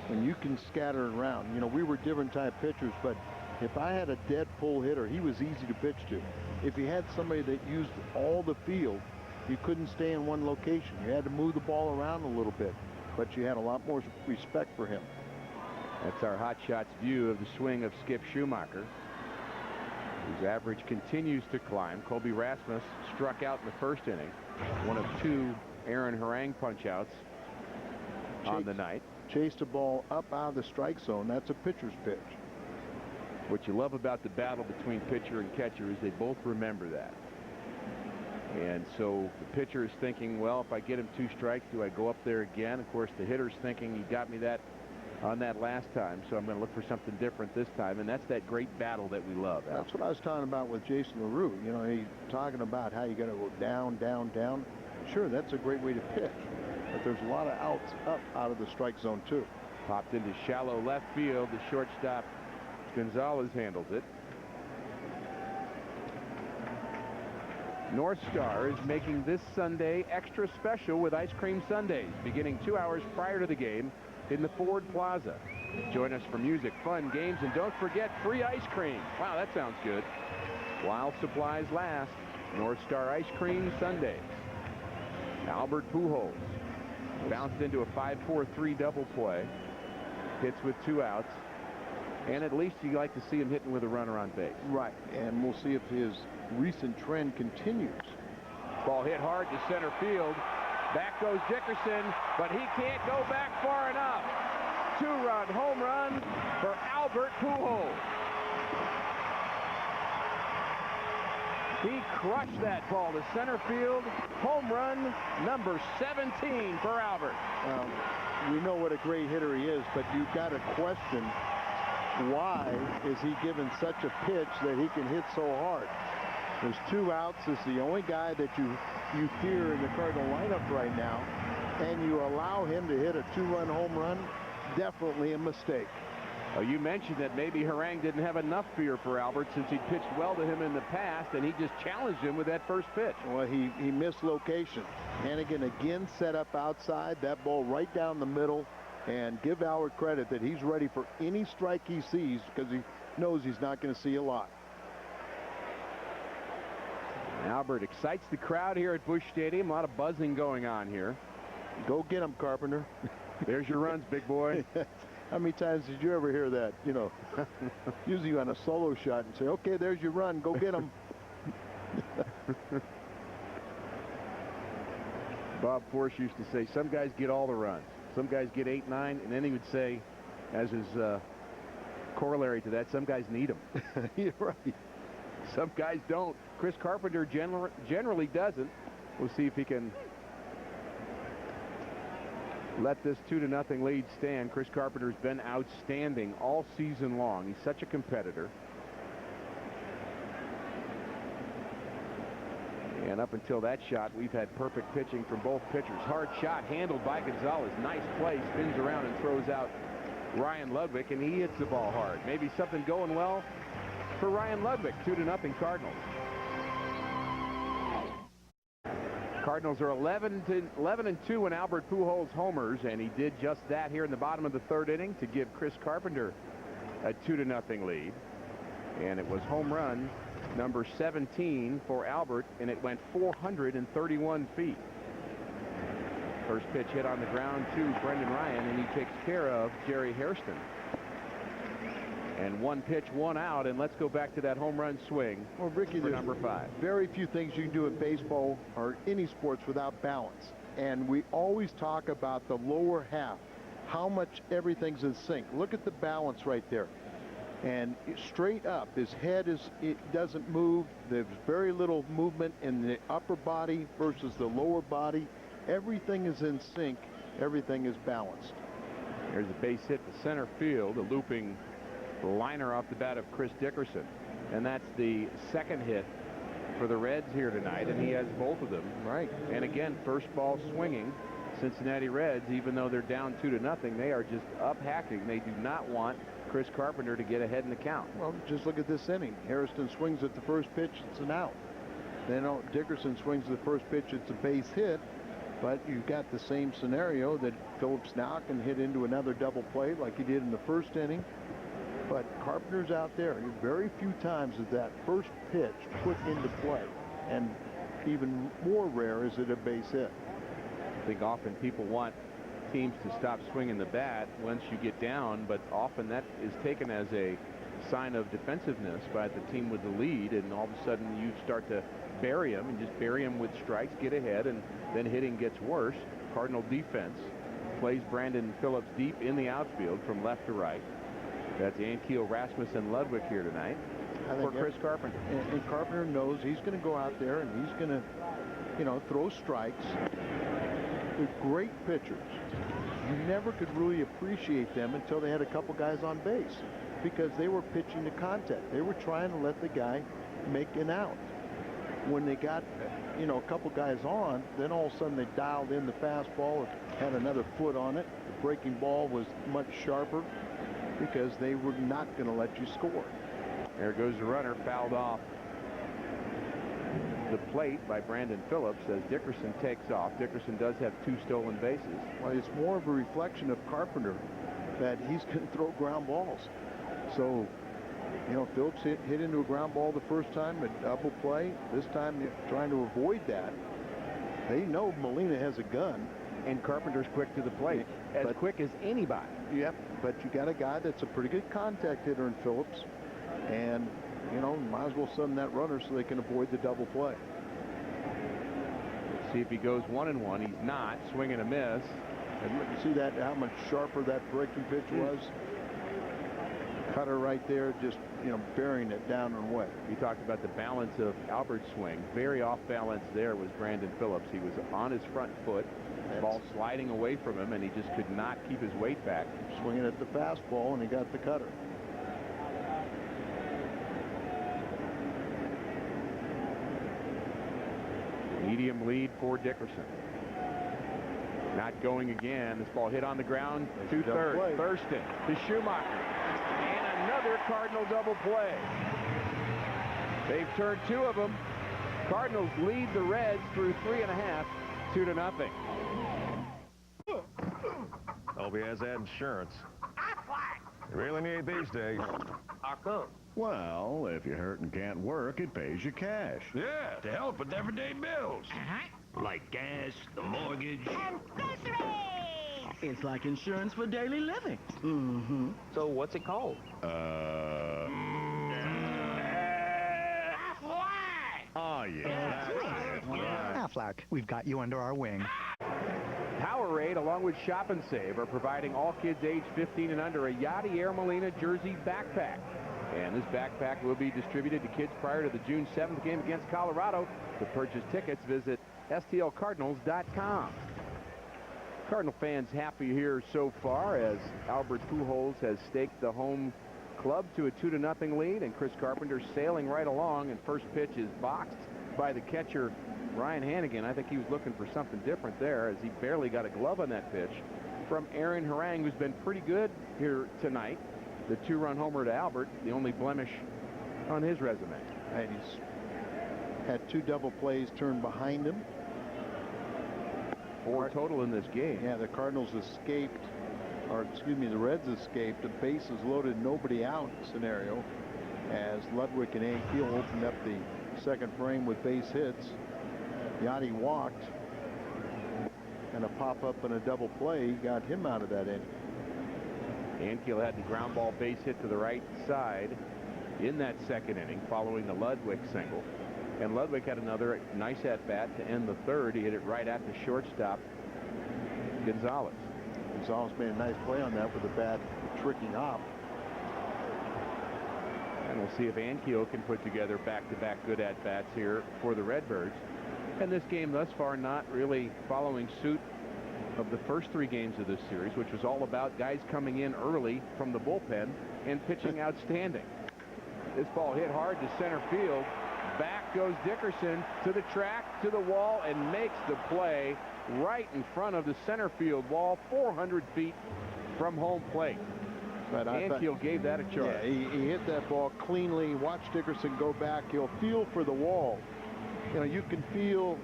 E: And you can scatter it around. You know, we were different type pitchers, but if I had a dead pull hitter, he was easy to pitch to. If you had somebody that used all the field, you couldn't stay in one location. You had to move the ball around a little bit, but you had a lot more respect for him.
A: That's our Hot Shots view of the swing of Skip Schumacher, whose average continues to climb. Colby Rasmus struck out in the first inning. One of two Aaron Harang punch-outs on the night.
E: Chased the ball up out of the strike zone. That's a pitcher's pitch.
A: What you love about the battle between pitcher and catcher is they both remember that. And so the pitcher is thinking, well, if I get him 2 strikes, do I go up there again? Of course, the hitter's thinking, he got me that on that last time, so I'm going to look for something different this time. And that's that great battle that we love. Al.
E: That's what I was talking about with Jason LaRue. You know, he's talking about how you got to go down, down, down. Sure, that's a great way to pitch. but there's a lot of outs up out of the strike zone too.
A: Popped into shallow left field. The shortstop Gonzalez handles it. North Star is making this Sunday extra special with ice cream sundaes beginning 2 hours prior to the game in the Ford Plaza. Join us for music, fun, games, and don't forget free ice cream. Wow, that sounds good. While supplies last, North Star Ice Cream Sundays. Albert Pujols bounced into a 5-4-3 double play. Hits with 2 outs. And at least you like to see him hitting with a runner on base.
E: Right, and we'll see if his recent trend continues.
A: Ball hit hard to center field. Back goes Dickerson, but he can't go back far enough. 2-run home run for Albert Pujols. He crushed that ball to center field. Home run number 17 for Albert.
E: We know what a great hitter he is, but you've got to question, why is he given such a pitch that he can hit so hard? There's 2 outs. It's the only guy that you fear in the Cardinal lineup right now, and you allow him to hit a 2-run home run. Definitely a mistake.
A: You mentioned that maybe Harang didn't have enough fear for Albert since he pitched well to him in the past, and he just challenged him with that first pitch.
E: Well, he missed location. Hannigan again set up outside, that ball right down the middle, and give Albert credit that he's ready for any strike he sees because he knows he's not going to see a lot.
A: Albert excites the crowd here at Busch Stadium. A lot of buzzing going on here.
E: Go get him, Carpenter.
A: There's your runs, big boy.
E: How many times did you ever hear that? You know, usually on a solo shot and say, okay, there's your run. Go get him.
A: Bob Force used to say some guys get all the runs. Some guys get 8, 9, and then he would say, as his corollary to that, some guys need them.
E: You're right.
A: Some guys don't. Chris Carpenter generally doesn't. We'll see if he can let this 2-0 lead stand. Chris Carpenter's been outstanding all season long. He's such a competitor. And up until that shot, we've had perfect pitching from both pitchers. Hard shot handled by Gonzalez. Nice play. Spins around and throws out Ryan Ludwig, and he hits the ball hard. Maybe something going well for Ryan Ludwig. 2-0 Cardinals. Cardinals are 11-2 when Albert Pujols homers, and he did just that here in the bottom of the 3rd inning to give Chris Carpenter a 2-0 lead. And it was home run number 17 for Albert, and it went 431 feet. First pitch hit on the ground to Brendan Ryan, and he takes care of Jerry Hairston. And 1 pitch, 1 out, and let's go back to that home run swing.
E: Well, Ricky,
A: for number 5.
E: Very few things you can do in baseball or any sports without balance. And we always talk about the lower half, how much everything's in sync. Look at the balance right there. And straight up, his head it doesn't move. There's very little movement in the upper body versus the lower body. Everything is in sync. Everything is balanced.
A: There's a base hit to center field, a looping liner off the bat of Chris Dickerson, and that's the 2nd hit for the Reds here tonight, and he has both of them.
E: Right.
A: And again, first ball swinging. Cincinnati Reds, even though they're down 2-0, they are just up hacking. They do not want Chris Carpenter to get ahead in the count.
E: Well, just look at this inning. Hairston swings at the first pitch, it's an out. Then Dickerson swings at the first pitch, it's a base hit. But you've got the same scenario that Phillips now can hit into another double play like he did in the 1st inning. But Carpenter's out there. Very few times is that first pitch put into play. And even more rare is it a base hit.
A: I think often people want teams to stop swinging the bat once you get down, but often that is taken as a sign of defensiveness by the team with the lead, and all of a sudden you start to bury them and just bury them with strikes, get ahead, and then hitting gets worse. Cardinal defense plays Brandon Phillips deep in the outfield from left to right. That's Ankiel, Rasmussen, Ludwig here tonight for Chris Carpenter.
E: And Carpenter knows he's going to go out there and he's going to, throw strikes. They're great pitchers. You never could really appreciate them until they had a couple guys on base because they were pitching to contact. They were trying to let the guy make an out. when they got, a couple guys on, then all of a sudden they dialed in the fastball, had another foot on it. The breaking ball was much sharper because they were not going to let you score.
A: There goes the runner, fouled off the plate by Brandon Phillips as Dickerson takes off. Dickerson does have 2 stolen bases.
E: Well, it's more of a reflection of Carpenter that he's going to throw ground balls. So, Phillips hit into a ground ball the first time, a double play. This time they're trying to avoid that. They know Molina has a gun.
A: And Carpenter's quick to the plate, as quick as anybody.
E: Yep, but you got a guy that's a pretty good contact hitter in Phillips. And, might as well send that runner so they can avoid the double play.
A: See if he goes 1-1. He's not. Swing and a miss.
E: And you see that, how much sharper that breaking pitch was? Cutter right there, just, burying it down and away.
A: You talked about the balance of Albert's swing. Very off balance there was Brandon Phillips. He was on his front foot. Ball sliding away from him, and he just could not keep his weight back.
E: Swinging at the fastball, and he got the cutter.
A: Medium lead for Dickerson. Not going again. This ball hit on the ground to third. Thurston to Schumacher. And another Cardinal double play. They've turned 2 of them. Cardinals lead the Reds through 3.5, 2-0.
C: Hope he has that insurance. You really need these days.
F: How come?
G: Well, if you're hurt and can't work, it pays you cash.
F: Yeah, to help with everyday bills. Like gas, the mortgage.
H: And groceries!
I: It's like insurance for daily living. Mm-hmm.
F: So what's it called?
G: Oh, yeah.
I: Aflac, we've got you under our wing.
A: Powerade, along with Shop and Save, are providing all kids age 15 and under a Yachty Air Molina jersey backpack. And this backpack will be distributed to kids prior to the June 7th game against Colorado. To purchase tickets, visit STLCardinals.com. Cardinal fans happy here so far as Albert Pujols has staked the home club to a 2-0 lead, and Chris Carpenter sailing right along, and first pitch is boxed by the catcher Ryan Hannigan. I think he was looking for something different there as he barely got a glove on that pitch from Aaron Harang, who's been pretty good here tonight. The 2-run homer to Albert, the only blemish on his resume.
E: And he's had 2 double plays turned behind him.
A: 4 total in this game.
E: Yeah, the Cardinals escaped, or excuse me, the Reds escaped a bases loaded, nobody out scenario as Ludwig and Ankiel opened up the second frame with base hits. Yachty walked, and a pop-up and a double play got him out of that inning.
A: Ankiel had the ground ball base hit to the right side in that second inning following the Ludwig single. And Ludwig had another nice at-bat to end the third. He hit it right at the shortstop, Gonzalez.
E: Gonzalez made a nice play on that with a bad, tricky hop.
A: And we'll see if Ankiel can put together back-to-back good at-bats here for the Redbirds. And this game thus far not really following suit of the first 3 games of this series, which was all about guys coming in early from the bullpen and pitching outstanding. This ball hit hard to center field. Back goes Dickerson to the track, to the wall, and makes the play right in front of the center field wall, 400 feet from home plate.
E: But
A: Ankiel gave that a charge.
E: Yeah, he hit that ball cleanly. Watch Dickerson go back. He'll feel for the wall. You can feel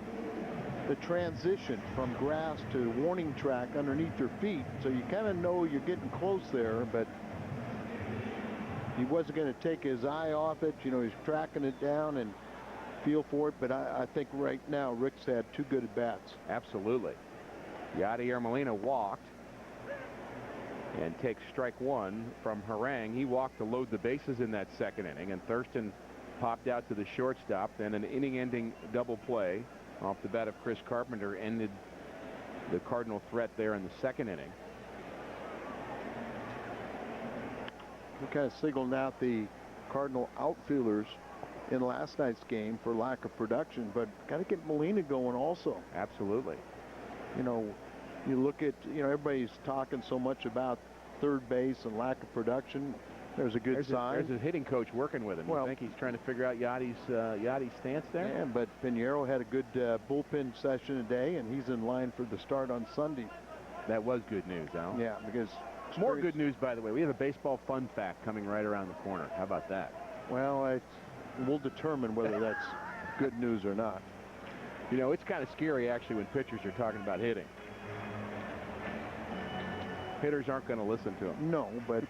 E: the transition from grass to warning track underneath your feet. So you kind of know you're getting close there, but he wasn't going to take his eye off it. He's tracking it down and feel for it. But I think right now Rick's had 2 good at bats.
A: Absolutely. Yadier Molina walked and takes strike 1 from Harang. He walked to load the bases in that second inning, and Thurston popped out to the shortstop. Then an inning-ending double play off the bat of Chris Carpenter ended the Cardinal threat there in the second inning.
E: We kind of signaled out the Cardinal outfielders in last night's game for lack of production, but got to get Molina going also.
A: Absolutely.
E: You look at, everybody's talking so much about third base and lack of production. There's a good sign.
A: There's his hitting coach working with him.
E: Well,
A: you think he's trying to figure out Yadi's stance there?
E: Yeah, but Pinheiro had a good bullpen session today, and he's in line for the start on Sunday.
A: That was good news, Al.
E: Yeah, because
A: more good news, by the way. We have a baseball fun fact coming right around the corner. How about that?
E: Well, we'll determine whether that's good news or not.
A: You know, it's kind of scary, actually, when pitchers are talking about hitting. Hitters aren't going to listen to them.
E: No, but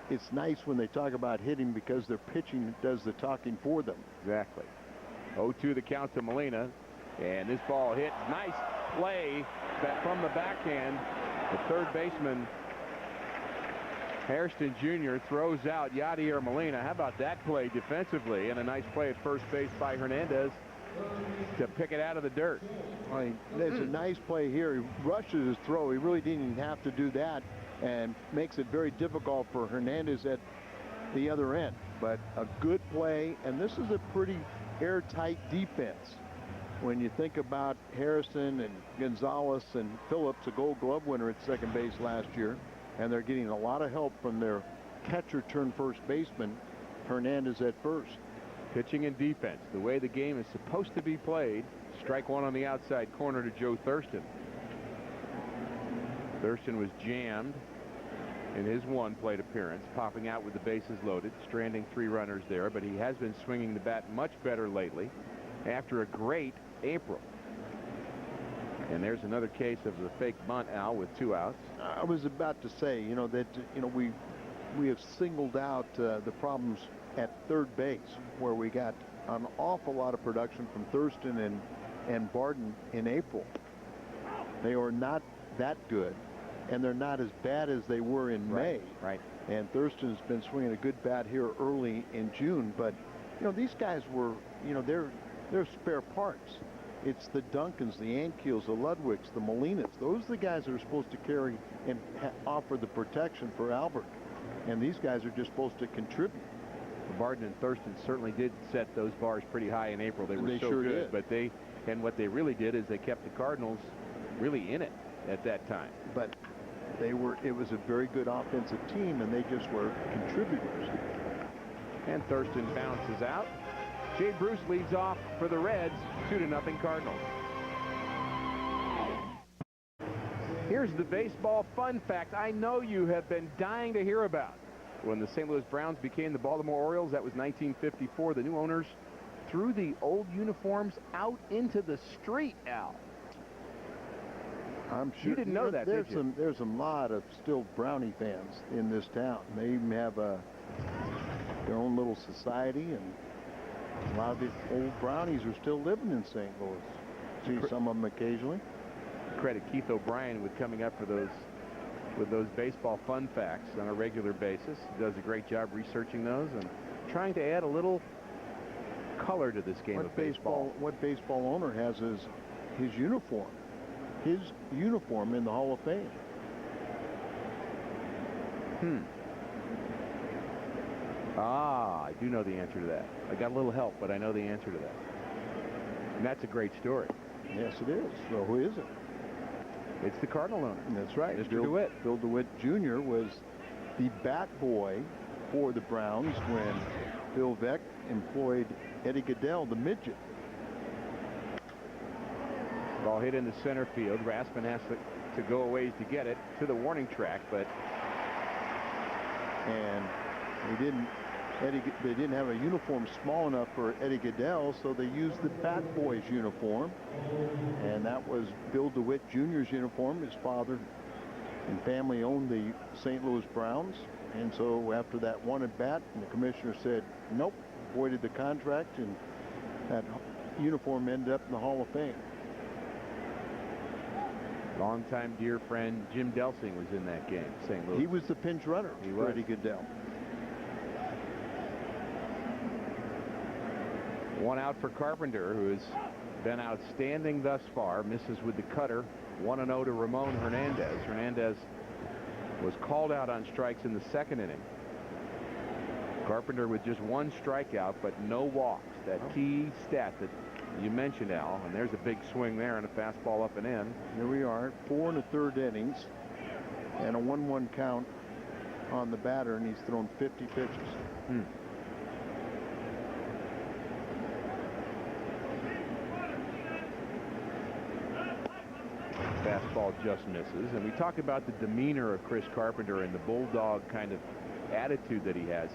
E: it's nice when they talk about hitting because their pitching does the talking for them.
A: Exactly. 0-2 the count to Molina. And this ball hit. Nice play from the backhand. The third baseman, Hairston Jr., throws out Yadier Molina. How about that play defensively? And a nice play at first base by Hernandez to pick it out of the dirt.
E: I mean, there's a nice play here. He rushes his throw. He really didn't even have to do that, and makes it very difficult for Hernandez at the other end. But a good play, and this is a pretty airtight defense. When you think about Harrison and Gonzalez and Phillips, a Gold Glove winner at second base last year, and they're getting a lot of help from their catcher turned first baseman, Hernandez at first.
A: Pitching and defense, the way the game is supposed to be played. Strike one on the outside corner to Joe Thurston. Thurston was jammed in his one plate appearance, popping out with the bases loaded, stranding 3 runners there, but he has been swinging the bat much better lately after a great April. And there's another case of the fake bunt, Al, with 2 outs.
E: I was about to say, you know, that we have singled out the problems at third base, where we got an awful lot of production from Thurston and Barden in April. They are not that good, and they're not as bad as they were in May.
A: Right.
E: And Thurston's been swinging a good bat here early in June, but you know, these guys were, you know, they're spare parts. It's the Duncans, the Ankiels, the Ludwigs, the Molinas. Those are the guys that are supposed to carry and offer the protection for Albert. And these guys are just supposed to contribute.
A: Barden and Thurston certainly did set those bars pretty high in April. They were so
E: sure
A: good.
E: did.
A: But what they really did is they kept the Cardinals really in it at that time.
E: But it was a very good offensive team, and they just were contributors.
A: And Thurston bounces out. Jay Bruce leads off for the Reds, 2-0 Cardinals. Here's the baseball fun fact I know you have been dying to hear about. When the St. Louis Browns became the Baltimore Orioles, that was 1954. The new owners threw the old uniforms out into the street, Al.
E: I'm sure
A: you didn't know that, did you?
E: There's a lot of still Brownie fans in this town. They even have their own little society, and a lot of the old Brownies are still living in St. Louis. See some of them occasionally.
A: Credit Keith O'Brien with coming up for those baseball fun facts on a regular basis. He does a great job researching those and trying to add a little color to this game of baseball.
E: What baseball owner has is his uniform. His uniform in the Hall of Fame.
A: I do know the answer to that. I got a little help, but I know the answer to that. And that's a great story.
E: Yes, it is. So who is it?
A: It's the Cardinal owner.
E: That's right.
A: Mr. DeWitt.
E: Bill DeWitt Jr. was the bat boy for the Browns when Bill Veeck employed Eddie Goodell, the midget.
A: Ball hit into center field. Raspin has to go a ways to get it to the warning track, but
E: they didn't have a uniform small enough for Eddie Goodell, so they used the Bat Boys uniform, and that was Bill DeWitt Jr.'s uniform. His father and family owned the St. Louis Browns, and so after that one at bat, and the commissioner said nope, voided the contract, and that uniform ended up in the Hall of Fame.
A: Longtime dear friend Jim Delsing was in that game, St. Louis.
E: He was the pinch runner for Eddie Goodell.
A: 1 out for Carpenter, who has been outstanding thus far. Misses with the cutter. 1-0 to Ramon Hernandez. Hernandez was called out on strikes in the second inning. Carpenter with just 1 strikeout, but no walks. That key stat that you mentioned, Al, and there's a big swing there and a fastball up and in.
E: Here we are, 4 1/3 innings. and a 1-1 count on the batter, and he's thrown 50 pitches.
A: Fastball just misses. And we talk about the demeanor of Chris Carpenter and the bulldog kind of attitude that he has.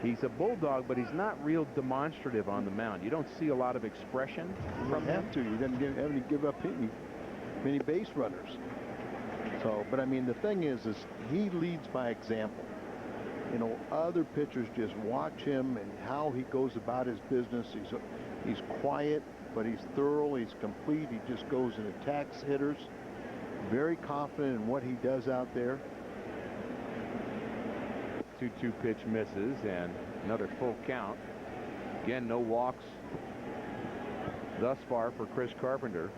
A: He's a bulldog, but he's not real demonstrative on the mound. You don't see a lot of expression from him.
E: Have to. He doesn't have any give up many base runners. So, but I mean, the thing is he leads by example. You know, other pitchers just watch him and how he goes about his business. He's quiet, but he's thorough. He's complete. He just goes and attacks hitters. Very confident in what he does out there.
A: 2-2 pitch misses, and another full count. Again, no walks thus far for Chris Carpenter.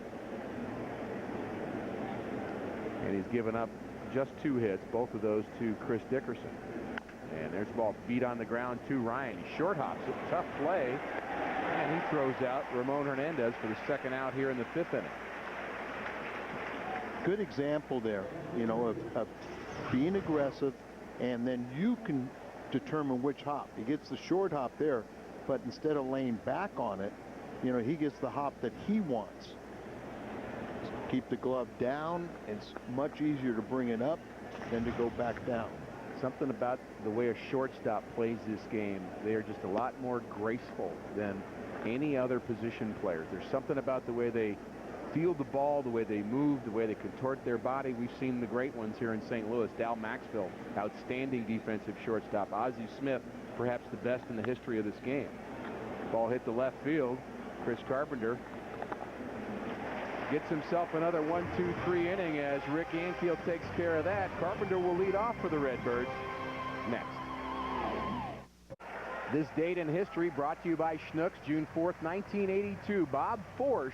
A: And he's given up just 2 hits, both of those to Chris Dickerson. And there's the ball beat on the ground to Ryan. He short hops it. Tough play. And he throws out Ramon Hernandez for the second out here in the 5th inning.
E: Good example there, you know, of being aggressive, and then you can determine which hop. He gets the short hop there, but instead of laying back on it, you know, he gets the hop that he wants. Keep the glove down. It's much easier to bring it up than to go back down.
A: Something about the way a shortstop plays this game. They are just a lot more graceful than any other position players. There's something about the way they field the ball, the way they move, the way they contort their body. We've seen the great ones here in St. Louis. Dal Maxfield, outstanding defensive shortstop. Ozzie Smith, perhaps the best in the history of this game. Ball hit the left field. Chris Carpenter gets himself another 1-2-3 inning as Rick Ankiel takes care of that. Carpenter will lead off for the Redbirds next. This date in history brought to you by Schnucks. June 4th, 1982. Bob Forsch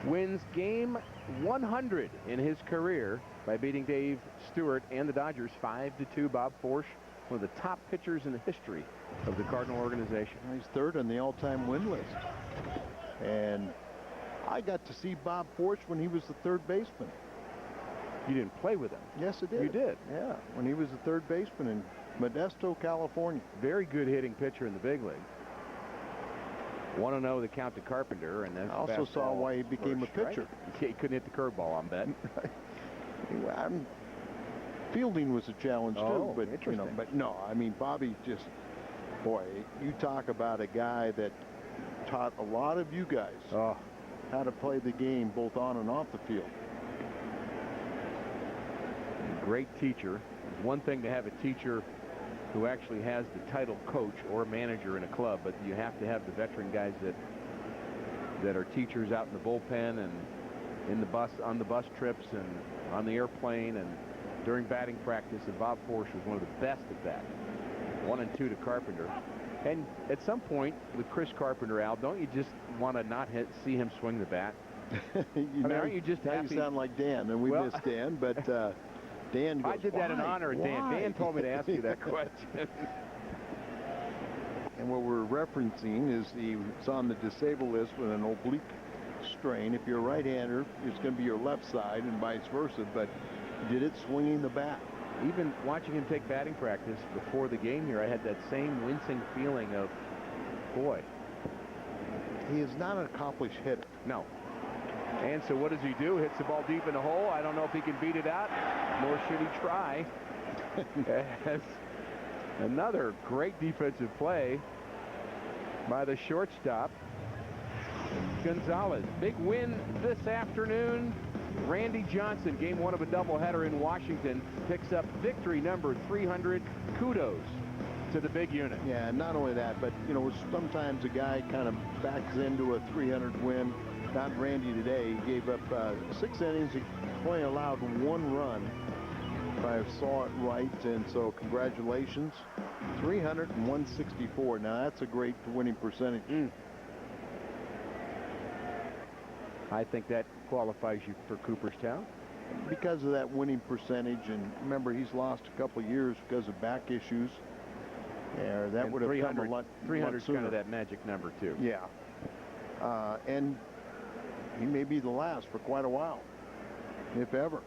A: wins game 100 in his career by beating Dave Stewart and the Dodgers 5-2. Bob Forsch, one of the top pitchers in the history of the Cardinal organization.
E: He's 3rd on the all-time win list. And I got to see Bob Forsch when he was the 3rd baseman.
A: You didn't play with him?
E: Yes, I did.
A: You did?
E: Yeah, when he was the 3rd baseman in Modesto, California.
A: Very good hitting pitcher in the big leagues. 1-0 the count to Carpenter, and then
E: I also saw why he became a pitcher.
A: Yeah, he couldn't hit the curveball, I'm betting.
E: Fielding was a challenge too, but
A: interesting.
E: You know, but no, I mean, Bobby just, boy, you talk about a guy that taught a lot of you guys how to play the game both on and off the field.
A: Great teacher. It's one thing to have a teacher who actually has the title coach or manager in a club, but you have to have the veteran guys that are teachers out in the bullpen and in the bus, on the bus trips and on the airplane and during batting practice. And Bob Forsch was one of the best at that. 1-2 to Carpenter. And at some point with Chris Carpenter, Al, don't you just want to not see him swing the bat? Aren't you just happy?
E: You sound like Dan, and we miss Dan, but Dan goes,
A: I did that in honor of Dan. Dan told me to ask you that question.
E: And what we're referencing is he's on the disabled list with an oblique strain. If you're a right-hander, it's going to be your left side and vice versa, but he did it swinging the bat.
A: Even watching him take batting practice before the game here, I had that same wincing feeling of, boy.
E: He is not an accomplished hitter.
A: No. And so what does he do? Hits the ball deep in the hole. I don't know if he can beat it out, nor should he try. As another great defensive play by the shortstop, Gonzalez. Big win this afternoon. Randy Johnson, game 1 of a doubleheader in Washington, picks up victory number 300. Kudos to the big unit.
E: Yeah, and not only that, but, you know, sometimes a guy kind of backs into a 300 win. Not Randy today. He gave up 6 innings. He only allowed 1 run, if I saw it right. And so congratulations. 300 and 164. Now that's a great winning percentage.
A: I think that qualifies you for Cooperstown.
E: Because of that winning percentage, and remember, he's lost a couple of years because of back issues. Yeah, that would have come a lot.
A: 300 is kind of that magic number too.
E: Yeah, and he may be the last for quite a while, if ever.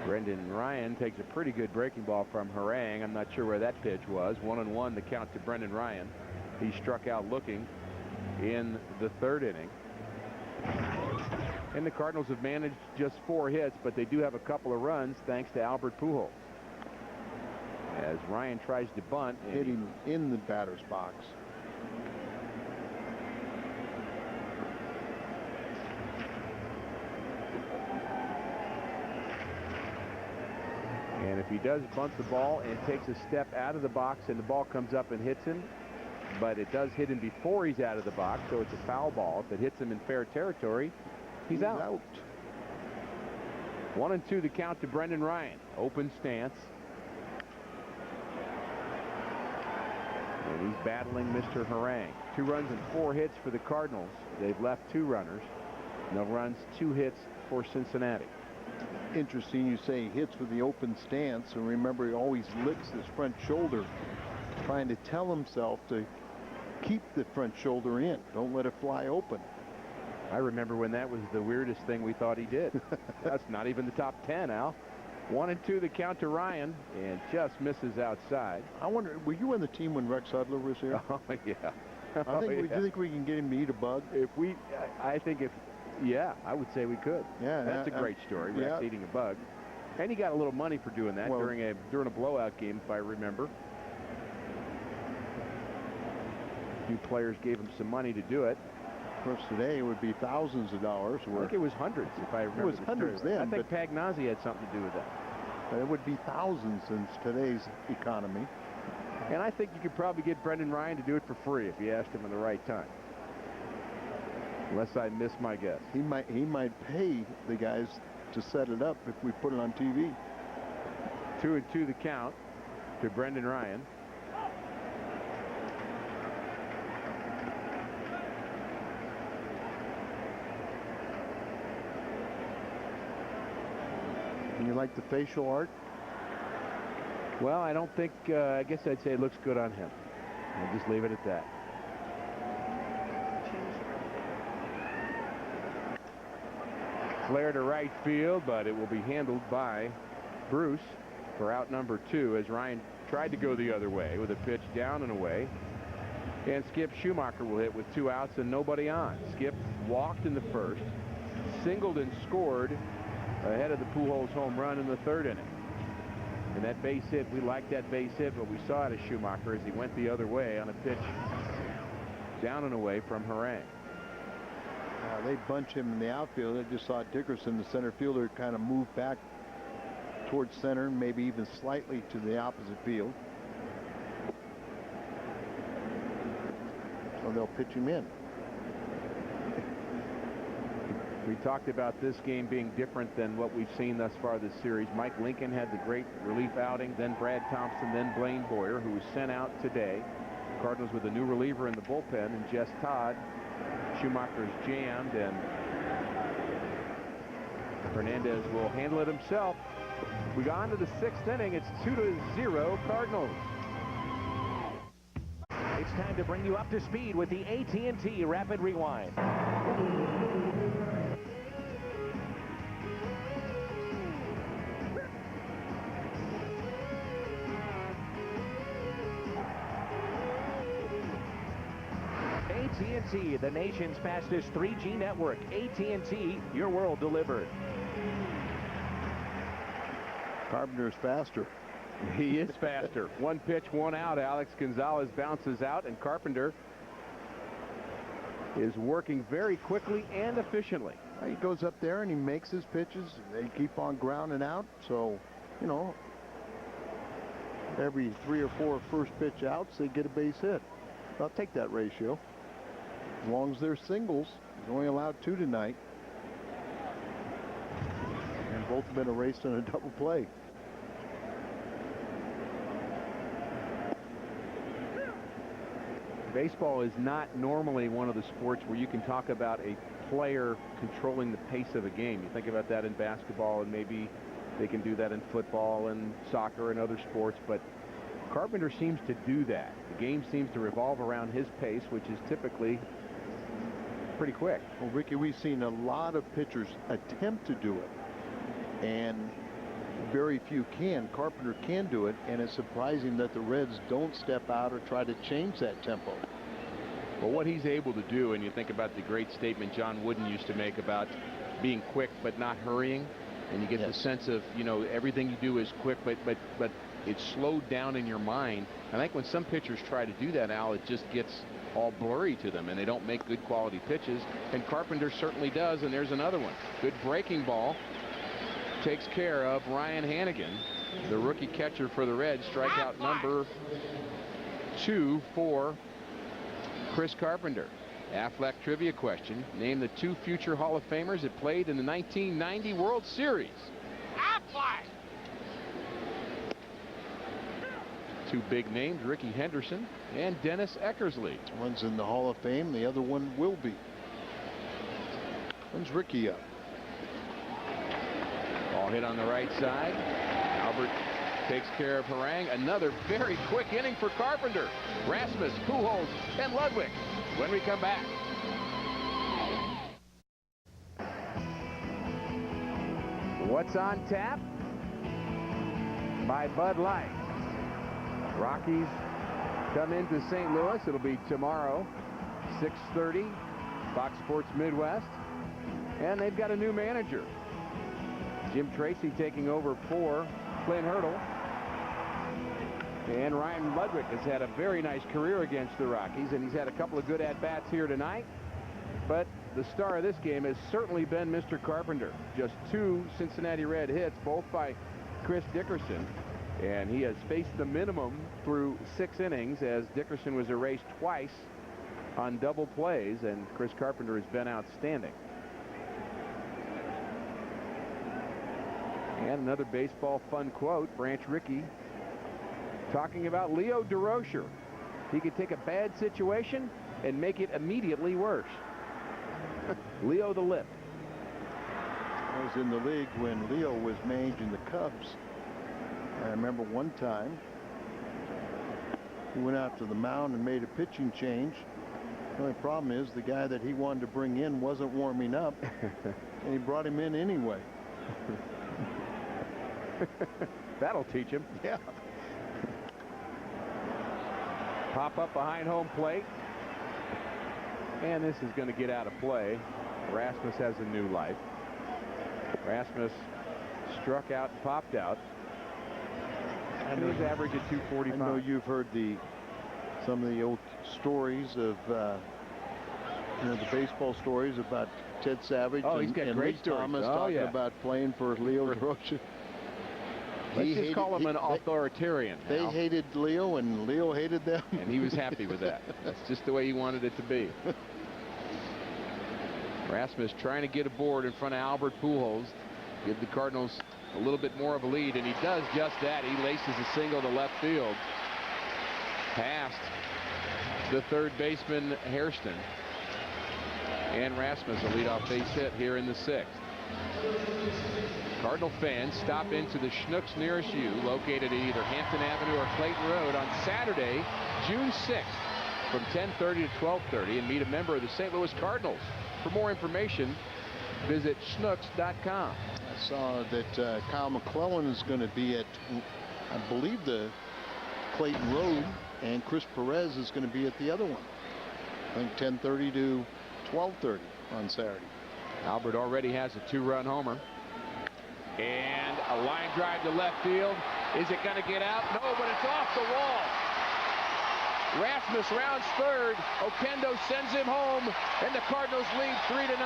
A: Brendan Ryan takes a pretty good breaking ball from Harang. I'm not sure where that pitch was. 1-1 the count to Brendan Ryan. He struck out looking in the 3rd inning. And the Cardinals have managed just 4 hits, but they do have a couple of runs thanks to Albert Pujols. As Ryan tries to bunt,
E: hitting in the batter's box.
A: And if he does bunt the ball and takes a step out of the box and the ball comes up and hits him, but it does hit him before he's out of the box, so it's a foul ball. If it hits him in fair territory, he's out. 1-2 the count to Brendan Ryan. Open stance. And he's battling Mr. Harang. 2 runs and 4 hits for the Cardinals. They've left 2 runners. No runs, 2 hits for Cincinnati.
E: Interesting you say hits with the open stance, and remember he always lifts his front shoulder, trying to tell himself to keep the front shoulder in. Don't let it fly open.
A: I remember when that was the weirdest thing we thought he did. That's not even the top 10, Al. 1-2 the count to Ryan, and just misses outside.
E: I wonder, were you on the team when Rex Hudler was here?
A: Oh, yeah.
E: Do you think we can get him to eat a bug?
A: Yeah, I would say we could.
E: Yeah,
A: that's a great story. Rex eating a bug, and he got a little money for doing that during a blowout game, if I remember. A few players gave him some money to do it.
E: Of course, today it would be thousands of dollars.
A: I think it was hundreds, if I remember.
E: It was hundreds then.
A: I think Pagnozzi had something to do with that.
E: It would be thousands in today's economy.
A: And I think you could probably get Brendan Ryan to do it for free if you asked him at the right time. Unless I miss my guess.
E: He might pay the guys to set it up if we put it on TV.
A: 2-2 the count to Brendan Ryan.
E: And you like the facial art?
A: Well, I don't think, I guess I'd say it looks good on him. I'll just leave it at that. Flare to right field, but it will be handled by Bruce for out number 2 as Ryan tried to go the other way with a pitch down and away. And Skip Schumacher will hit with 2 outs and nobody on. Skip walked in the 1st, singled and scored ahead of the Pujols home run in the 3rd inning. And that base hit, we liked that base hit, but we saw it as Schumacher as he went the other way on a pitch down and away from Harang.
E: They bunch him in the outfield. I just saw Dickerson, the center fielder, kind of move back towards center, maybe even slightly to the opposite field. So they'll pitch him in.
A: We talked about this game being different than what we've seen thus far this series. Mike Lincoln had the great relief outing, then Brad Thompson, then Blaine Boyer, who was sent out today. Cardinals with a new reliever in the bullpen, and Jess Todd. Schumacher's jammed, and Hernandez will handle it himself. We go on to the 6th inning. It's 2-0 Cardinals.
J: It's time to bring you up to speed with the AT&T Rapid Rewind. AT&T, the nation's fastest 3G network. AT&T, your world delivered.
E: Carpenter's faster.
A: He is faster. 1 pitch, 1 out. Alex Gonzalez bounces out, and Carpenter is working very quickly and efficiently.
E: He goes up there and he makes his pitches. They keep on grounding out. So, you know, every 3 or 4 first pitch outs, they get a base hit. I'll take that ratio. As long as they're singles, he's only allowed 2 tonight. And both have been erased on a double play.
A: Baseball is not normally one of the sports where you can talk about a player controlling the pace of a game. You think about that in basketball, and maybe they can do that in football and soccer and other sports, but Carpenter seems to do that. The game seems to revolve around his pace, which is typically pretty quick.
E: Well, Ricky, we've seen a lot of pitchers attempt to do it, and very few can. Carpenter can do it, and it's surprising that the Reds don't step out or try to change that tempo.
A: Well, what he's able to do, and you think about the great statement John Wooden used to make about being quick but not hurrying, and you get the sense of, you know, everything you do is quick, but it's slowed down in your mind. I think when some pitchers try to do that, Al, it just gets all blurry to them, and they don't make good quality pitches, and Carpenter certainly does. And there's another one. Good breaking ball. Takes care of Ryan Hannigan, the rookie catcher for the Reds. Strikeout number 2 for Chris Carpenter. Affleck trivia question. Name the 2 future Hall of Famers that played in the 1990 World Series.
H: Affleck.
A: 2 big names, Ricky Henderson and Dennis Eckersley.
E: One's in the Hall of Fame, the other one will be. When's Ricky up?
A: Ball hit on the right side. Albert takes care of Harang. Another very quick inning for Carpenter. Rasmus, Pujols, and Ludwig when we come back. What's on tap? By Bud Light. Rockies come into St. Louis. It'll be tomorrow, 6:30, Fox Sports Midwest. And they've got a new manager. Jim Tracy taking over for Clint Hurdle. And Ryan Ludwig has had a very nice career against the Rockies, and he's had a couple of good at-bats here tonight. But the star of this game has certainly been Mr. Carpenter. Just 2 Cincinnati Red hits, both by Chris Dickerson. And he has faced the minimum through 6 innings, as Dickerson was erased twice on double plays, and Chris Carpenter has been outstanding. And another baseball fun quote, Branch Rickey talking about Leo DeRocher. He could take a bad situation and make it immediately worse. Leo the Lip.
E: I was in the league when Leo was managing the Cubs. I remember one time he went out to the mound and made a pitching change. The only problem is the guy that he wanted to bring in wasn't warming up, and he brought him in anyway.
A: That'll teach him.
E: Yeah.
A: Pop up behind home plate. And this is going to get out of play. Rasmus has a new life. Rasmus struck out and popped out. And his average at 245.
E: I know you've heard some of the old stories of the baseball stories about Ted Savage
A: he's got
E: and
A: great
E: Lee
A: stories.
E: Thomas talking about playing for Leo DeRocher.
A: Let's just call him an authoritarian.
E: They hated Leo, and Leo hated them.
A: And he was happy with that. That's just the way he wanted it to be. Rasmus trying to get aboard in front of Albert Pujols, give the Cardinals a little bit more of a lead, and he does just that. He laces a single to left field. Past the third baseman, Hairston. And Rasmus, a leadoff base hit here in the 6th. Cardinal fans stop into the Schnucks nearest you, located at either Hampton Avenue or Clayton Road, on Saturday, June 6th from 10:30 to 12:30, and meet a member of the St. Louis Cardinals. For more information, visit schnucks.com.
E: I saw that Kyle McClellan is going to be at, I believe, the Clayton Road, and Chris Perez is going to be at the other one. I think 10:30 to 12:30 on Saturday.
A: Albert already has a 2-run homer. And a line drive to left field. Is it going to get out? No, but it's off the wall. Rasmus rounds third. Oquendo sends him home, and the Cardinals lead 3-0.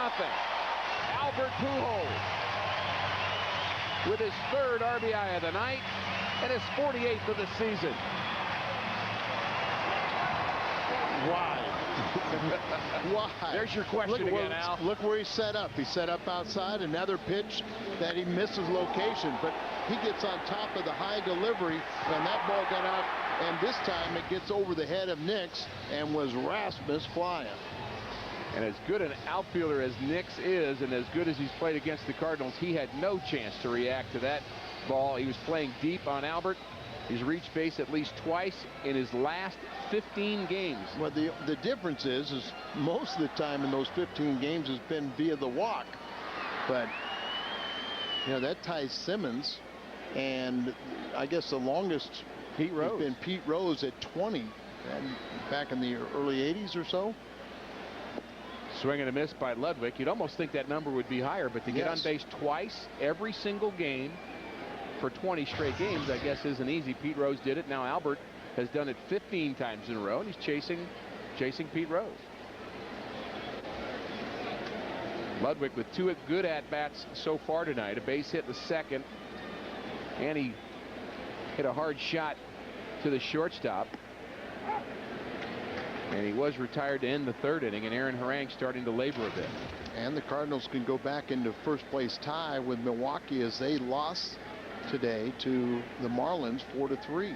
A: Albert Pujols with his 3rd RBI of the night and his 48th of the season.
E: Why? Why?
A: There's your question again, Al.
E: Look where he set up. He set up outside. Another pitch that he misses location, but he gets on top of the high delivery, and that ball got out, and this time it gets over the head of Nix and was Rasmus flying.
A: And as good an outfielder as Nix is, and as good as he's played against the Cardinals, he had no chance to react to that ball. He was playing deep on Albert. He's reached base at least twice in his last 15 games.
E: Well, the difference is most of the time in those 15 games has been via the walk. But, you know, that Ty Simmons And I guess the longest
A: Pete Rose.
E: has been Pete Rose at 20, and back in the early 80s or so.
A: Swing and a miss by Ludwig. You'd almost think that number would be higher, but to get on base twice every single game for 20 straight games, I guess isn't easy. Pete Rose did it. Now Albert has done it 15 times in a row, and he's chasing Pete Rose. Ludwig with 2 good at-bats so far tonight. A base hit in the second, and he hit a hard shot to the shortstop. And he was retired to end the 3rd inning, and Aaron Harang starting to labor a bit.
E: And the Cardinals can go back into first place tie with Milwaukee as they lost today to the Marlins 4-3.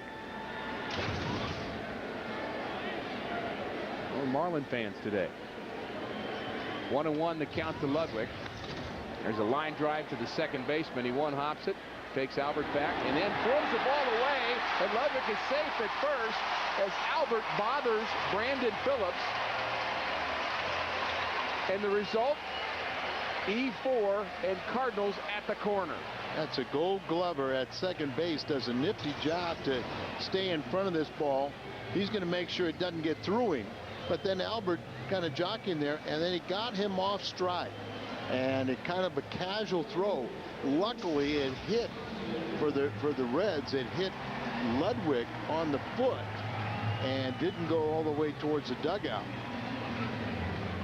A: Well, Marlin fans today. 1-1 the count to Ludwig. There's a line drive to the second baseman. He one-hops it, takes Albert back, and then throws the ball away, and Ludwig is safe at first as Albert bothers Brandon Phillips. And the result, E4 and Cardinals at the corner.
E: That's a Gold Glover at second base. Does a nifty job to stay in front of this ball. He's going to make sure it doesn't get through him. But then Albert kind of jockeying there, and then he got him off stride. And it kind of a casual throw. Luckily, it hit for the Reds. It hit Ludwig on the foot and didn't go all the way towards the dugout.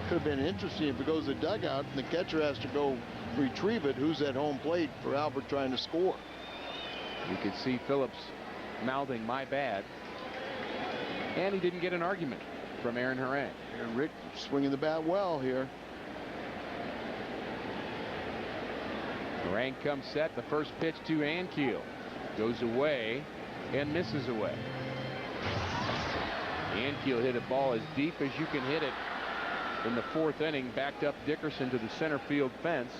E: Could have been interesting if it goes to the dugout and the catcher has to go retrieve it. Who's at home plate for Albert trying to score?
A: You could see Phillips mouthing "my bad," and he didn't get an argument from Aaron Harang.
E: And Rick swinging the bat well here.
A: Harang comes set. The first pitch to Ankiel goes away and misses away. Ankiel hit a ball as deep as you can hit it in the 4th inning, backed up Dickerson to the center field fence.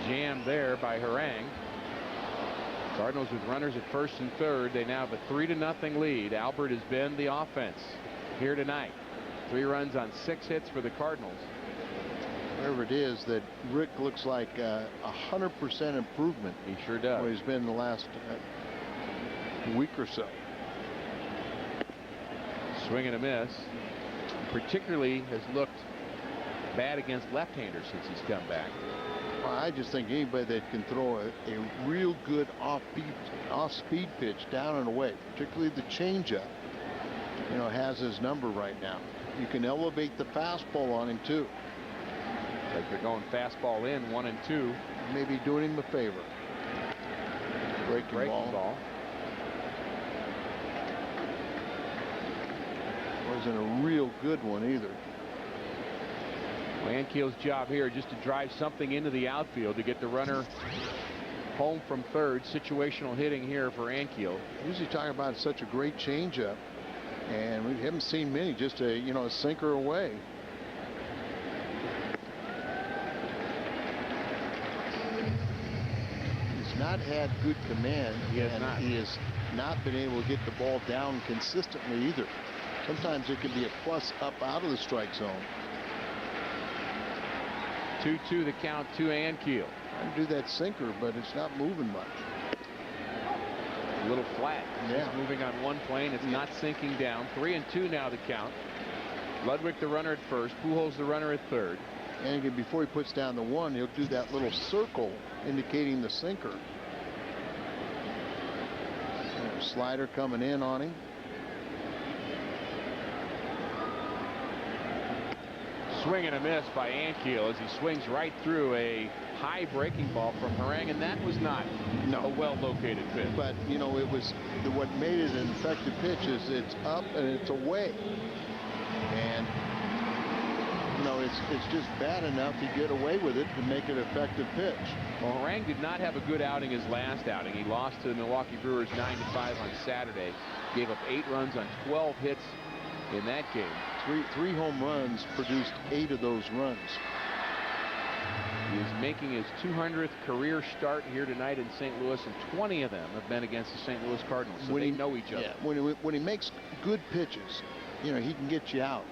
A: Jammed there by Harang. Cardinals with runners at first and third. They now have a 3-0 lead. Albert has been the offense here tonight. 3 runs on 6 hits for the Cardinals.
E: Whatever it is, that Rick looks like 100% improvement.
A: He sure does.
E: Well, he's been in the last week or so.
A: Swing and a miss. Particularly has looked bad against left-handers since he's come back.
E: Well, I just think anybody that can throw a real good off-speed pitch down and away, particularly the changeup, you know, has his number right now. You can elevate the fastball on him too.
A: Like they're going fastball in 1 and 2.
E: Maybe doing him a favor. Breaking ball. Wasn't a real good one either.
A: Ankiel's job here just to drive something into the outfield to get the runner home from third. Situational hitting here for Ankiel.
E: Usually talking about such a great changeup, and we haven't seen many. Just a sinker away. He's not had good command. He has not been able to get the ball down consistently either. Sometimes it can be a plus up out of the strike zone.
A: 2-2 the count to Ankiel.
E: I do that sinker, but it's not moving much.
A: A little flat.
E: Yeah.
A: It's moving on one plane. It's not sinking down. 3-2 now the count. Ludwig the runner at first. Pujols the runner at third.
E: And again, before he puts down the 1, he'll do that little circle indicating the sinker. Slider coming in on him.
A: Swing and a miss by Ankiel as he swings right through a high breaking ball from Harang, and that was not a well-located pitch.
E: But you know, it was what made it an effective pitch is it's up and it's away, and you know it's just bad enough to get away with it to make it an effective pitch.
A: Well, Harang did not have a good outing his last outing. He lost to the Milwaukee Brewers 9-5 on Saturday. Gave up 8 runs on 12 hits in that game.
E: Three home runs, produced 8 of those runs.
A: He is making his 200th career start here tonight in St. Louis, and 20 of them have been against the St. Louis Cardinals, so they know each other.
E: Yeah, when he makes good pitches, you know, he can get you out.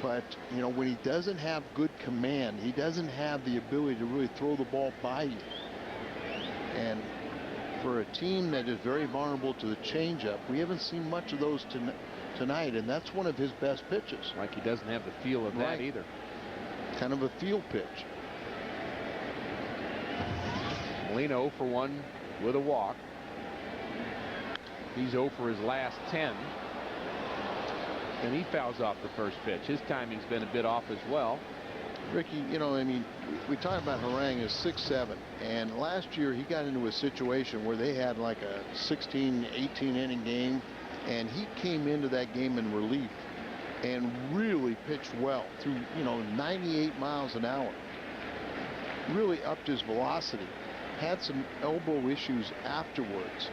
E: But, you know, when he doesn't have good command, he doesn't have the ability to really throw the ball by you. And for a team that is very vulnerable to the changeup, we haven't seen much of those tonight, and that's one of his best pitches.
A: Like he doesn't have the feel of that either.
E: Kind of a field pitch.
A: Molina 0 for 1 with a walk. He's 0 for his last 10. And he fouls off the first pitch. His timing's been a bit off as well.
E: Ricky, you know, I mean, we talk about Harang as 6'7", and last year he got into a situation where they had like a 16, 18 inning game, and he came into that game in relief and really pitched well through, you know, 98 miles an hour. Really upped his velocity. Had some elbow issues afterwards.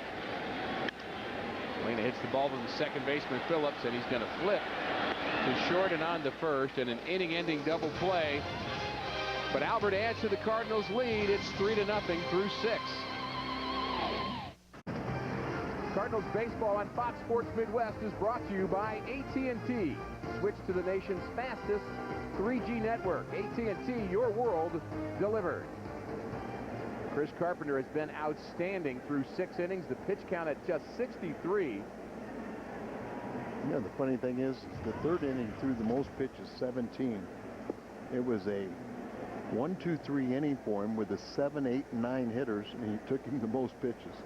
A: Molina hits the ball to the second baseman Phillips, and he's going to flip to short and on to first, and an inning-ending double play. But Albert adds to the Cardinals' lead. It's 3-0 through 6.
J: Cardinals baseball on Fox Sports Midwest is brought to you by AT&T. Switch to the nation's fastest 3G network. AT&T, your world delivered. Chris Carpenter has been outstanding through 6 innings. The pitch count at just 63.
E: You know, the funny thing is the third inning threw the most pitches, 17. It was a 1-2-3 inning for him with the 7, 8, and 9 hitters, and he took him the most pitches.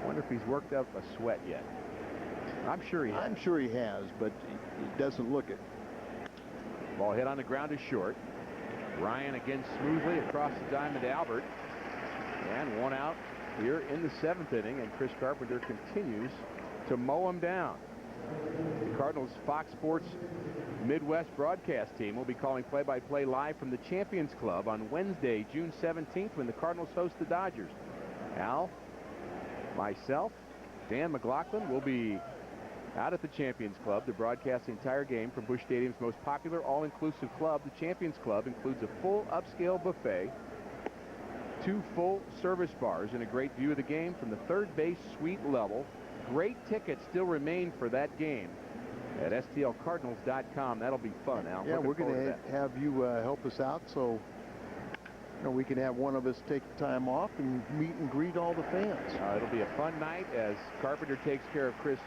J: I wonder if he's worked up a sweat yet. I'm sure he has.
E: I'm sure he has, but he doesn't look it.
J: Ball hit on the ground is short. Ryan again smoothly across the diamond to Albert. And 1 out here in the 7th inning, and Chris Carpenter continues to mow him down. The Cardinals Fox Sports Midwest broadcast team will be calling play-by-play live from the Champions Club on Wednesday, June 17th, when the Cardinals host the Dodgers. Al, myself, Dan McLaughlin will be out at the Champions Club to broadcast the entire game from Busch Stadium's most popular all-inclusive club. The Champions Club includes a full upscale buffet, 2 full service bars, and a great view of the game from the third base suite level. Great tickets still remain for that game at stlcardinals.com. That'll be fun, Al.
E: Yeah, we're going to have you help us out, so you know, we can have one of us take time off and meet and greet all the fans.
J: It'll be a fun night as Carpenter takes care of Chris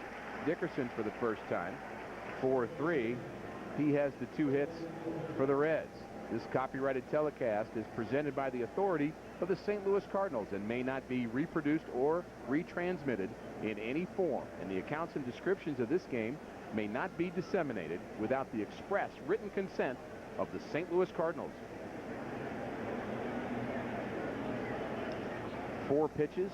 J: Dickerson for the first time. 4-3. He has the 2 hits for the Reds. This copyrighted telecast is presented by the authority of the St. Louis Cardinals and may not be reproduced or retransmitted in any form. And the accounts and descriptions of this game may not be disseminated without the express written consent of the St. Louis Cardinals. 4 pitches,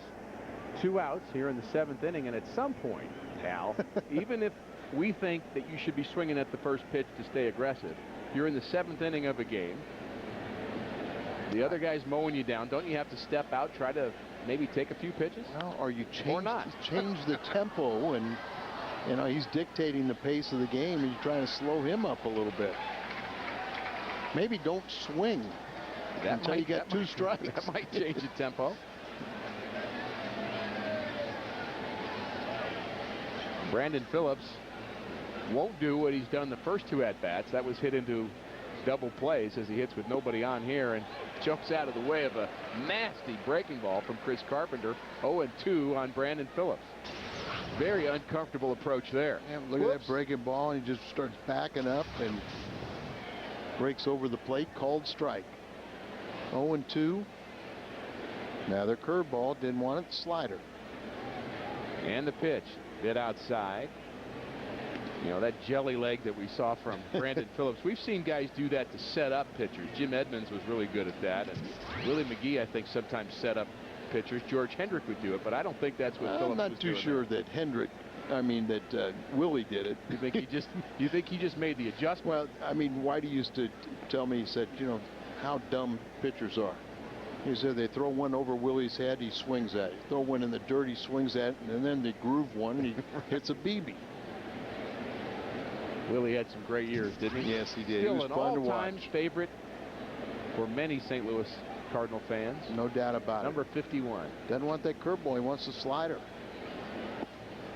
J: 2 outs here in the 7th inning, and at some point, Al, even if we think that you should be swinging at the first pitch to stay aggressive, you're in the 7th inning of a game. The other guy's mowing you down. Don't you have to step out, try to maybe take a few pitches?
E: Well, or you change,
J: or not.
E: change the tempo, and you know he's dictating the pace of the game, and you're trying to slow him up a little bit. Maybe don't swing until you get 2 strikes.
A: That might change the tempo. Brandon Phillips won't do what he's done the first 2 at-bats. That was hit into double plays as he hits with nobody on here and jumps out of the way of a nasty breaking ball from Chris Carpenter. 0-2 on Brandon Phillips. Very uncomfortable approach there.
E: Yeah, look at that breaking ball. He just starts backing up and breaks over the plate. Called strike. 0-2. Now their curveball, didn't want it. Slider.
A: And the pitch. Bit outside. You know, that jelly leg that we saw from Brandon Phillips. We've seen guys do that to set up pitchers. Jim Edmonds was really good at that. And Willie McGee, I think, sometimes set up pitchers. George Hendrick would do it, but I don't think that's what Phillips was doing.
E: I'm not too sure that Hendrick, that Willie did it.
A: You think he just made the adjustment?
E: Well, I mean, Whitey used to tell me, he said, you know, how dumb pitchers are. He said they throw one over Willie's head, he swings at it. Throw one in the dirt, he swings at it, and then they groove one, and he hits a BB.
A: Willie had some great years, didn't he?
E: Yes, he did.
A: Still
E: he was
A: an
E: fun to
A: all-time
E: watch.
A: favorite for many St. Louis Cardinal fans.
E: No doubt about
A: Number 51.
E: Doesn't want that curveball. He wants the slider.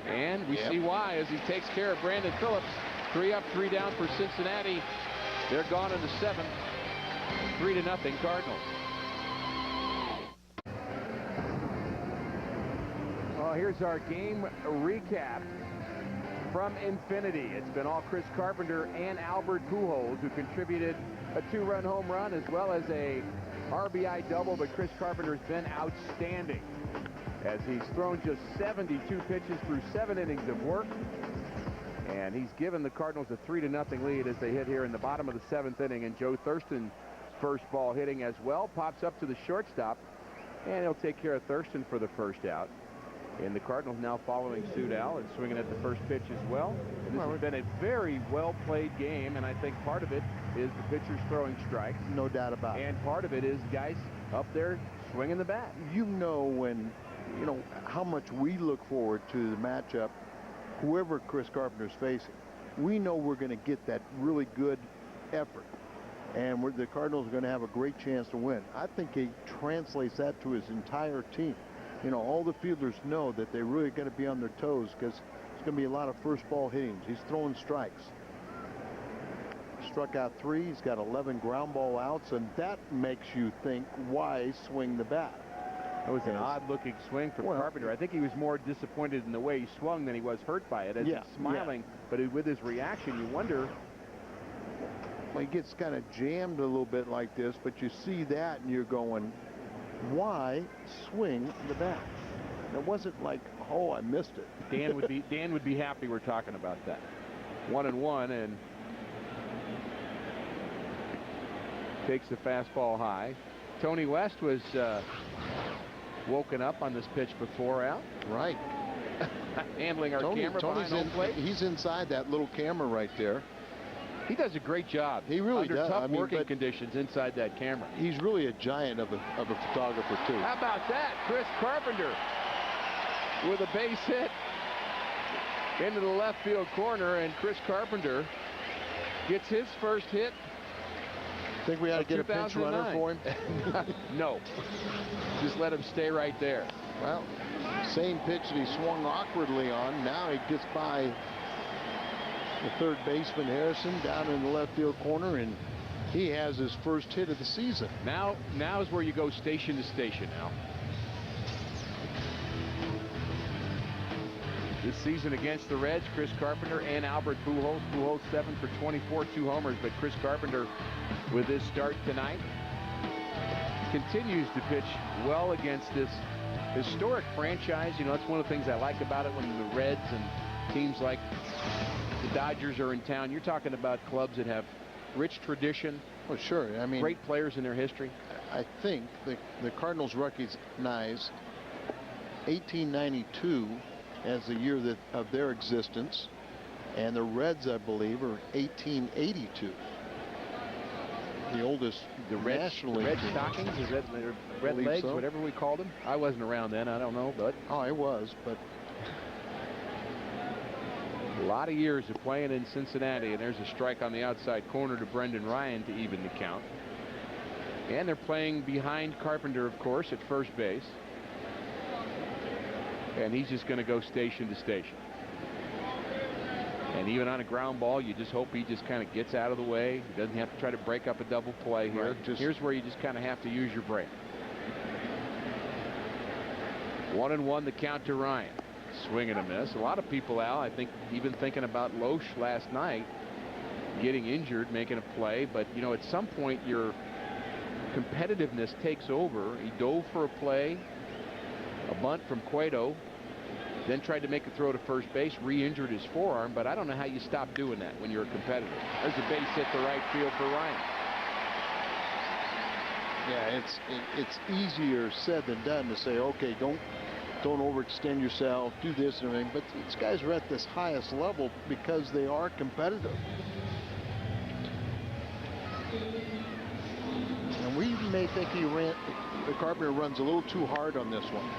A: And we see why as he takes care of Brandon Phillips 3 up, 3 down for Cincinnati. They're gone in the 7th. 3-0 Cardinals. Well, here's our game recap from Infinity. It's been all Chris Carpenter and Albert Pujols, who contributed a 2-run home run as well as a RBI double, but Chris Carpenter's been outstanding as he's thrown just 72 pitches through 7 innings of work. And he's given the Cardinals a 3-0 lead as they hit here in the bottom of the 7th inning. And Joe Thurston's first ball hitting as well. Pops up to the shortstop, and he'll take care of Thurston for the first out. And the Cardinals now following suit, Al, and swinging at the first pitch as well. And this has been a very well-played game, and I think part of it is the pitchers throwing strikes.
E: No doubt about it.
A: And part of it is guys up there swinging the bat.
E: You know how much we look forward to the matchup, whoever Chris Carpenter's facing. We know we're going to get that really good effort, and the Cardinals are going to have a great chance to win. I think he translates that to his entire team. All the fielders know that they're really going to be on their toes because it's going to be a lot of first ball hittings. He's throwing strikes. Struck out 3. He's got 11 ground ball outs, and that makes you think, why swing the bat?
A: It was an odd-looking swing from Carpenter. I think he was more disappointed in the way he swung than he was hurt by it. As he's smiling, but with his reaction, you wonder.
E: Well, he gets kind of jammed a little bit like this, but you see that, and you're going, why swing the bat? It wasn't like, oh, I missed it.
A: Dan would be happy we're talking about that. 1-1, and takes the fastball high. Tony West was woken up on this pitch before, Al.
E: Right.
A: Handling our camera behind home plate.
E: He's inside that little camera right there.
A: He does a great job.
E: He really
A: under
E: does.
A: tough working conditions inside that camera.
E: He's really a giant of a photographer too.
A: How about that? Chris Carpenter with a base hit into the left field corner, and Chris Carpenter gets his first hit.
E: Think we ought to get a pinch runner for him?
A: No. Just let him stay right there.
E: Well, same pitch that he swung awkwardly on. Now he gets by the third baseman Harrison down in the left field corner, and he has his first hit of the season.
A: Now is where you go station to station, Al. This season against the Reds, Chris Carpenter and Albert Pujols. Pujols 7 for 24, 2 homers, but Chris Carpenter with his start tonight continues to pitch well against this historic franchise. That's one of the things I like about it when the Reds and teams like the Dodgers are in town. You're talking about clubs that have rich tradition.
E: Well, sure. I mean,
A: great players in their history.
E: I think the Cardinals recognize 1892 as the year of their existence, and the Reds, I believe, are 1882. The oldest National League.
A: Red Stockings, or red legs,
E: so.
A: Whatever we called them. I wasn't around then. I don't know, but
E: I was, but
A: a lot of years of playing in Cincinnati, and there's a strike on the outside corner to Brendan Ryan to even the count. And they're playing behind Carpenter, of course, at first base. And he's just going to go station to station. And even on a ground ball, you just hope he just kind of gets out of the way. He doesn't have to try to break up a double play here.
E: Right,
A: here's where you just kind of have to use your brain. 1-1 the count to Ryan. Swing and a miss. A lot of people, Al, I think, even thinking about Loesch last night getting injured, making a play. But, at some point, your competitiveness takes over. He dove for a play, a bunt from Cueto, then tried to make a throw to first base, re-injured his forearm, but I don't know how you stop doing that when you're a competitor. There's a base hit to right field for Ryan.
E: Yeah, it's easier said than done to say, okay, don't overextend yourself, do this and everything, but these guys are at this highest level because they are competitive. And we may think the Carpenter runs a little too hard on this one.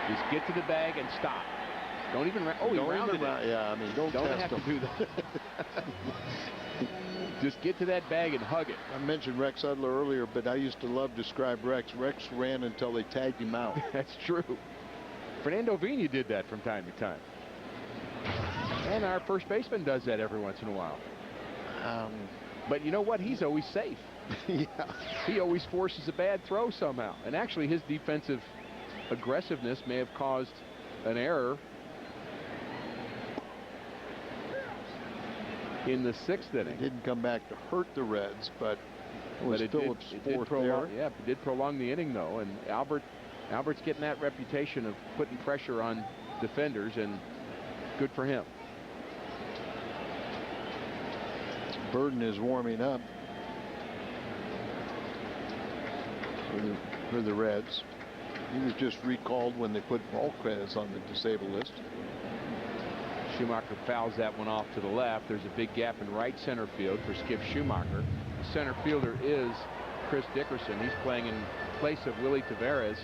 A: Just get to the bag and stop. Don't even he rounded it.
E: Yeah, I mean, don't
A: have to do that. Just get to that bag and hug it.
E: I mentioned Rex Udler earlier, but I used to love to describe Rex. Rex ran until they tagged him out.
A: That's true. Fernando Vina did that from time to time. And our first baseman does that every once in a while. But you know what? He's always safe.
E: Yeah.
A: He always forces a bad throw somehow. And actually, his defensive aggressiveness may have caused an error in the 6th inning.
E: It didn't come back to hurt the Reds, but it was Phillips' fourth error.
A: Yeah, it did prolong the inning, though. And Albert's getting that reputation of putting pressure on defenders, and good for him.
E: Burden is warming up for the Reds. He was just recalled when they put Volquez on the disabled list.
A: Schumacher fouls that one off to the left. There's a big gap in right center field for Skip Schumacher. The center fielder is Chris Dickerson. He's playing in place of Willie Taveras.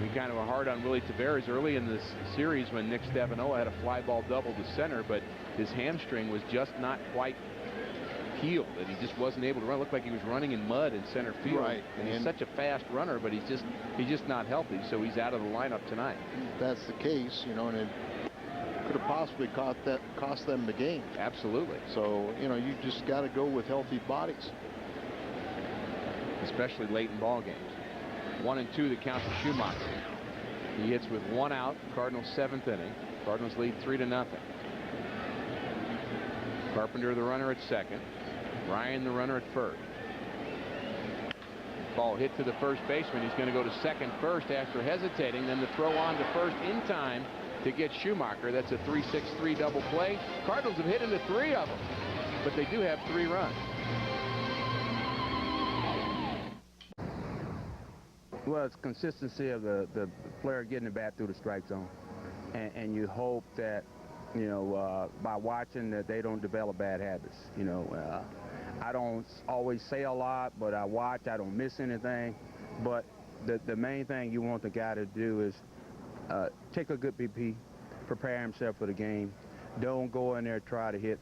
A: We kind of were hard on Willie Taveras early in this series when Nick Stefanoa had a fly ball double to center, but his hamstring was just not quite healed, and he just wasn't able to run. It looked like he was running in mud in center field.
E: Right.
A: And he's such a fast runner, but he's just not healthy, so he's out of the lineup tonight.
E: If that's the case, you know, and it could have possibly cost them the game.
A: Absolutely.
E: So, you know, you just got to go with healthy bodies,
A: especially late in ball games. 1-2 the count to Schumacher. He hits with 1 out. Cardinals 7th inning. Cardinals lead 3-0. Carpenter the runner at second. Ryan the runner at first. Ball hit to the first baseman. He's going to go to second first after hesitating. Then the throw on to first in time to get Schumacher. That's a 3-6-3 double play. Cardinals have hit into 3 of them, but they do have 3 runs.
K: Well, it's consistency of the player getting the bat through the strike zone, and you hope that, you know, by watching that they don't develop bad habits. You know, I don't always say a lot, but I watch. I don't miss anything. But the main thing you want the guy to do is take a good BP, prepare himself for the game. Don't go in there try to hit,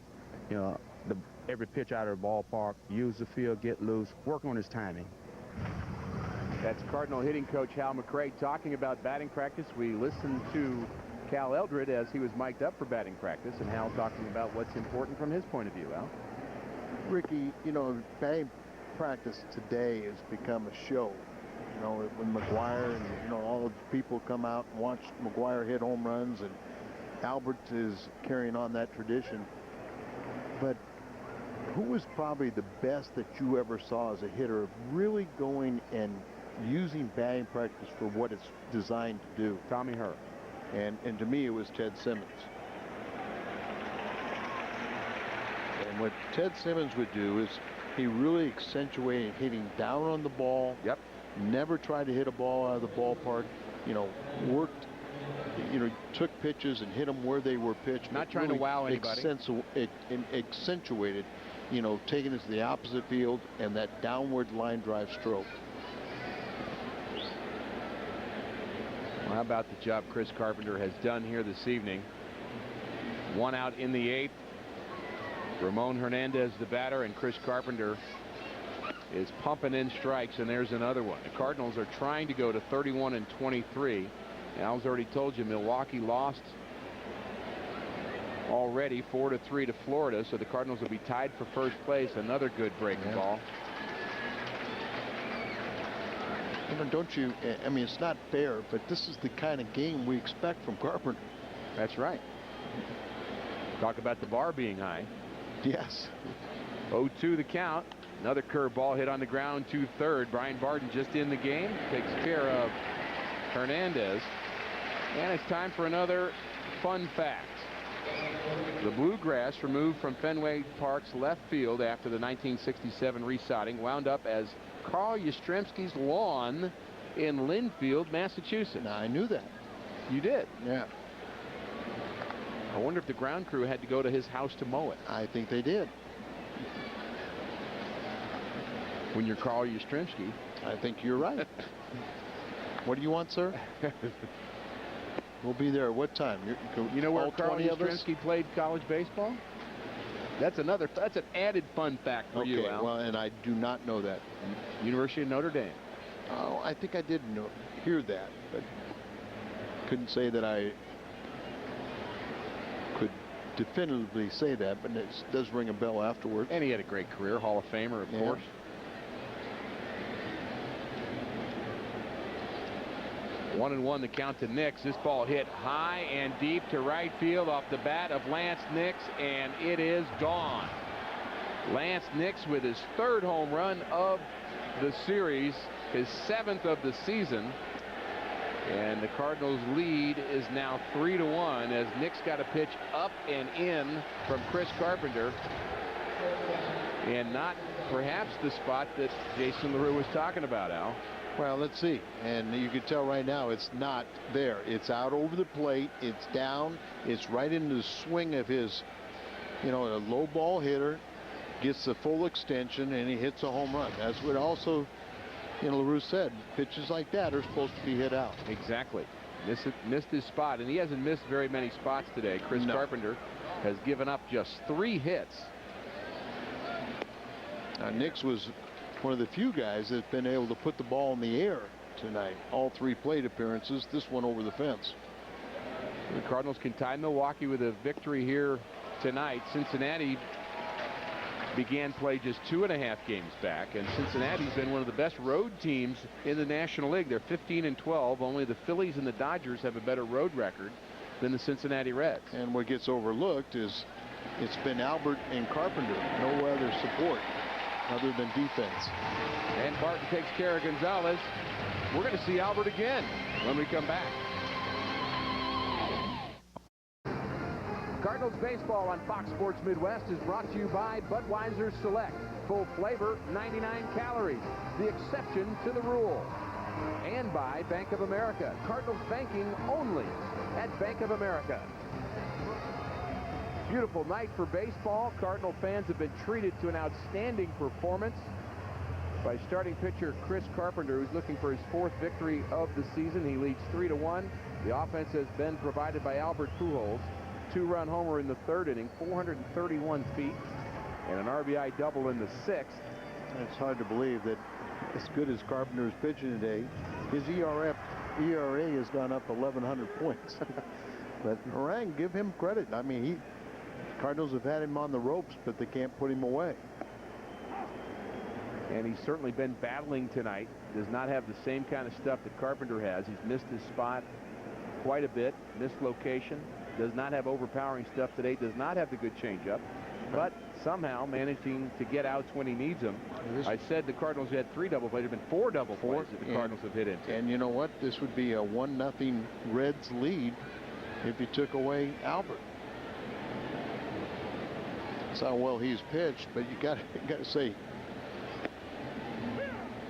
K: you know, every pitch out of the ballpark. Use the field, get loose, work on his timing.
J: That's Cardinal hitting coach Hal McRae talking about batting practice. We listened to Cal Eldred as he was mic'd up for batting practice, and Hal talking about what's important from his point of view. Al?
E: Ricky, you know, batting practice today has become a show. You know, when McGuire and, you know, all the people come out and watch McGuire hit home runs, and Albert is carrying on that tradition. But who was probably the best that you ever saw as a hitter of really going and using batting practice for what it's designed to do?
J: Tommy Herr.
E: And to me, it was Ted Simmons. And what Ted Simmons would do is he really accentuated hitting down on the ball.
J: Yep.
E: Never tried to hit a ball out of the ballpark. You know, worked, you know, took pitches and hit them where they were pitched.
A: Not trying to wow anybody.
E: Accentuated, you know, taking it to the opposite field and that downward line drive stroke.
A: Well, how about the job Chris Carpenter has done here this evening? 1 out in the 8th. Ramon Hernandez the batter, and Chris Carpenter is pumping in strikes, and there's another one. The Cardinals are trying to go to 31-23. Al's already told you Milwaukee lost already 4-3 to Florida, so the Cardinals will be tied for first place. Another good breaking ball.
E: You know, don't you? I mean, it's not fair, but this is the kind of game we expect from Carpenter.
A: That's right. Talk about the bar being high.
E: Yes.
A: 0-2 the count. Another curveball hit on the ground to third. Brian Barton just in the game. Takes care of Hernandez. And it's time for another fun fact. The bluegrass removed from Fenway Park's left field after the 1967 resodding wound up as Carl Yastrzemski's lawn in Linfield, Massachusetts.
E: Now, I knew that.
A: You did?
E: Yeah.
A: I wonder if the ground crew had to go to his house to mow it.
E: I think they did.
A: When you're Carl Yastrzemski.
E: I think you're right. What do you want, sir? We'll be there at what time?
A: You know where Carl Yastrzemski played college baseball? That's an added fun fact for you, Al.
E: Well, and I do not know that.
A: University of Notre Dame.
E: Oh, I think I did hear that, but couldn't say that I could definitively say that, but it does ring a bell afterward.
A: And he had a great career, Hall of Famer, of course. 1-1 the count to Nix. This ball hit high and deep to right field off the bat of Lance Nix, and it is gone. Lance Nix with his 3rd home run of the series, his 7th of the season. And the Cardinals' lead is now 3-1 as Nix got a pitch up and in from Chris Carpenter. And not perhaps the spot that Jason LaRue was talking about, Al.
E: Well, let's see. And you can tell right now it's not there. It's out over the plate. It's down. It's right into the swing of his, a low ball hitter. Gets the full extension and he hits a home run. That's what also, LaRue said. Pitches like that are supposed to be hit out.
A: Exactly. Missed his spot, and he hasn't missed very many spots today. Chris Carpenter has given up just 3 hits.
E: Now, Nix was one of the few guys that's been able to put the ball in the air tonight. All 3 plate appearances, this one over the fence.
A: The Cardinals can tie Milwaukee with a victory here tonight. Cincinnati began play just 2.5 games back, and Cincinnati's been one of the best road teams in the National League. They're 15-12. Only the Phillies and the Dodgers have a better road record than the Cincinnati Reds.
E: And what gets overlooked is it's been Albert and Carpenter. No other support other than defense.
A: And Barton takes care of Gonzalez. We're going to see Albert again when we come back. Cardinals baseball on Fox Sports Midwest is brought to you by Budweiser Select. Full flavor, 99 calories. The exception to the rule. And by Bank of America. Cardinals banking only at Bank of America. Beautiful night for baseball. Cardinal fans have been treated to an outstanding performance by starting pitcher Chris Carpenter, who's looking for his 4th victory of the season. He leads 3-1. The offense has been provided by Albert Pujols. 2-run homer in the 3rd inning, 431 feet, and an RBI double in the 6th.
E: It's hard to believe that as good as Carpenter is pitching today, his ERA has gone up 1,100 points. But Harang, give him credit. I mean, Cardinals have had him on the ropes, but they can't put him away.
A: And he's certainly been battling tonight. Does not have the same kind of stuff that Carpenter has. He's missed his spot quite a bit, missed location. Does not have overpowering stuff today. Does not have the good changeup, but somehow managing to get outs when he needs them. I said the Cardinals had 3 double plays. There have been 4 double plays that the Cardinals have hit into.
E: And you know what? This would be a 1-0 Reds lead if you took away Albert. That's how well he's pitched, but you got to say,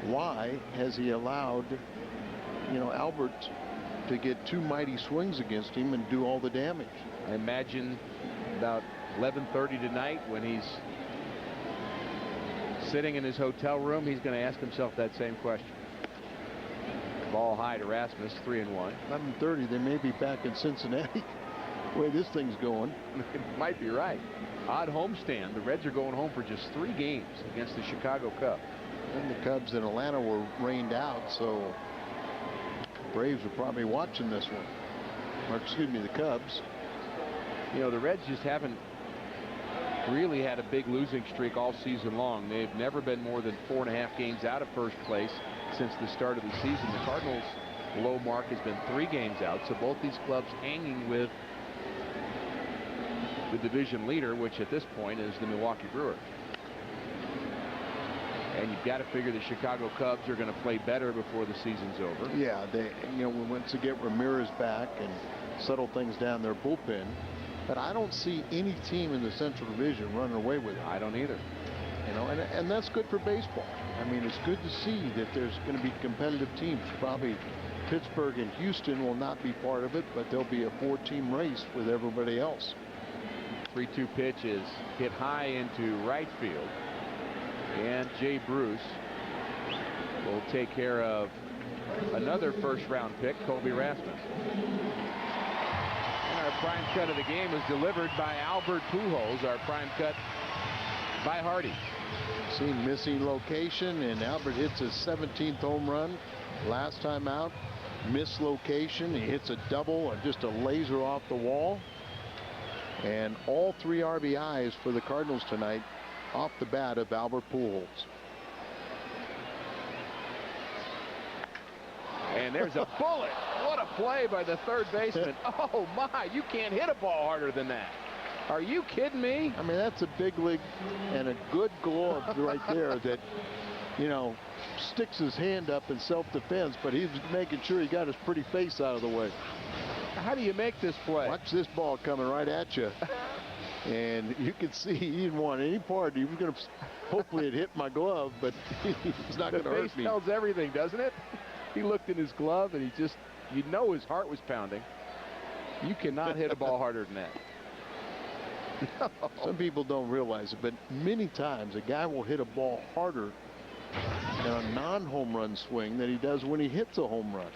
E: why has he allowed, Albert to get 2 mighty swings against him and do all the damage?
A: I imagine about 11:30 tonight, when he's sitting in his hotel room, he's going to ask himself that same question. Ball high to Rasmus, 3-1.
E: 11:30, they may be back in Cincinnati. The way this thing's going.
A: It might be right. Odd homestand. The Reds are going home for just 3 games against the Chicago Cubs.
E: And the Cubs in Atlanta were rained out, so Braves are probably watching this one. Or excuse me, the Cubs.
A: The Reds just haven't really had a big losing streak all season long. They've never been more than 4.5 games out of first place since the start of the season. The Cardinals' low mark has been 3 games out, so both these clubs hanging with the division leader, which at this point is the Milwaukee Brewers. And you've got to figure the Chicago Cubs are going to play better before the season's over.
E: Yeah, they, once they get Ramirez back and settle things down their bullpen. But I don't see any team in the Central Division running away with it.
A: I don't either.
E: And that's good for baseball. I mean, it's good to see that there's going to be competitive teams. Probably Pittsburgh and Houston will not be part of it, but there'll be a 4-team race with everybody else.
A: 3-2 pitch is hit high into right field. And Jay Bruce will take care of another first-round pick, Colby Rasmus. And our prime cut of the game was delivered by Albert Pujols. Our prime cut by Hardy.
E: Seen missing location, and Albert hits his 17th home run. Last time out, missed location. He hits a double, or just a laser off the wall. And all 3 RBIs for the Cardinals tonight off the bat of Albert Pujols.
A: And there's a bullet. What a play by the third baseman. Oh, my. You can't hit a ball harder than that. Are you kidding me?
E: I mean, that's a big league and a good glove right there that, you know, sticks his hand up in self-defense, but he's making sure he got his pretty face out of the way.
A: How do you make this play?
E: Watch this ball coming right at you. And you can see he didn't want any part. He was going to, hopefully it hit my glove, but he's not going to hurt me.
A: The face tells everything, doesn't it? He looked in his glove and he just, you know, his heart was pounding. You cannot hit a ball harder than that. No.
E: Some people don't realize it, but many times a guy will hit a ball harder in a non-home run swing than he does when he hits a home run.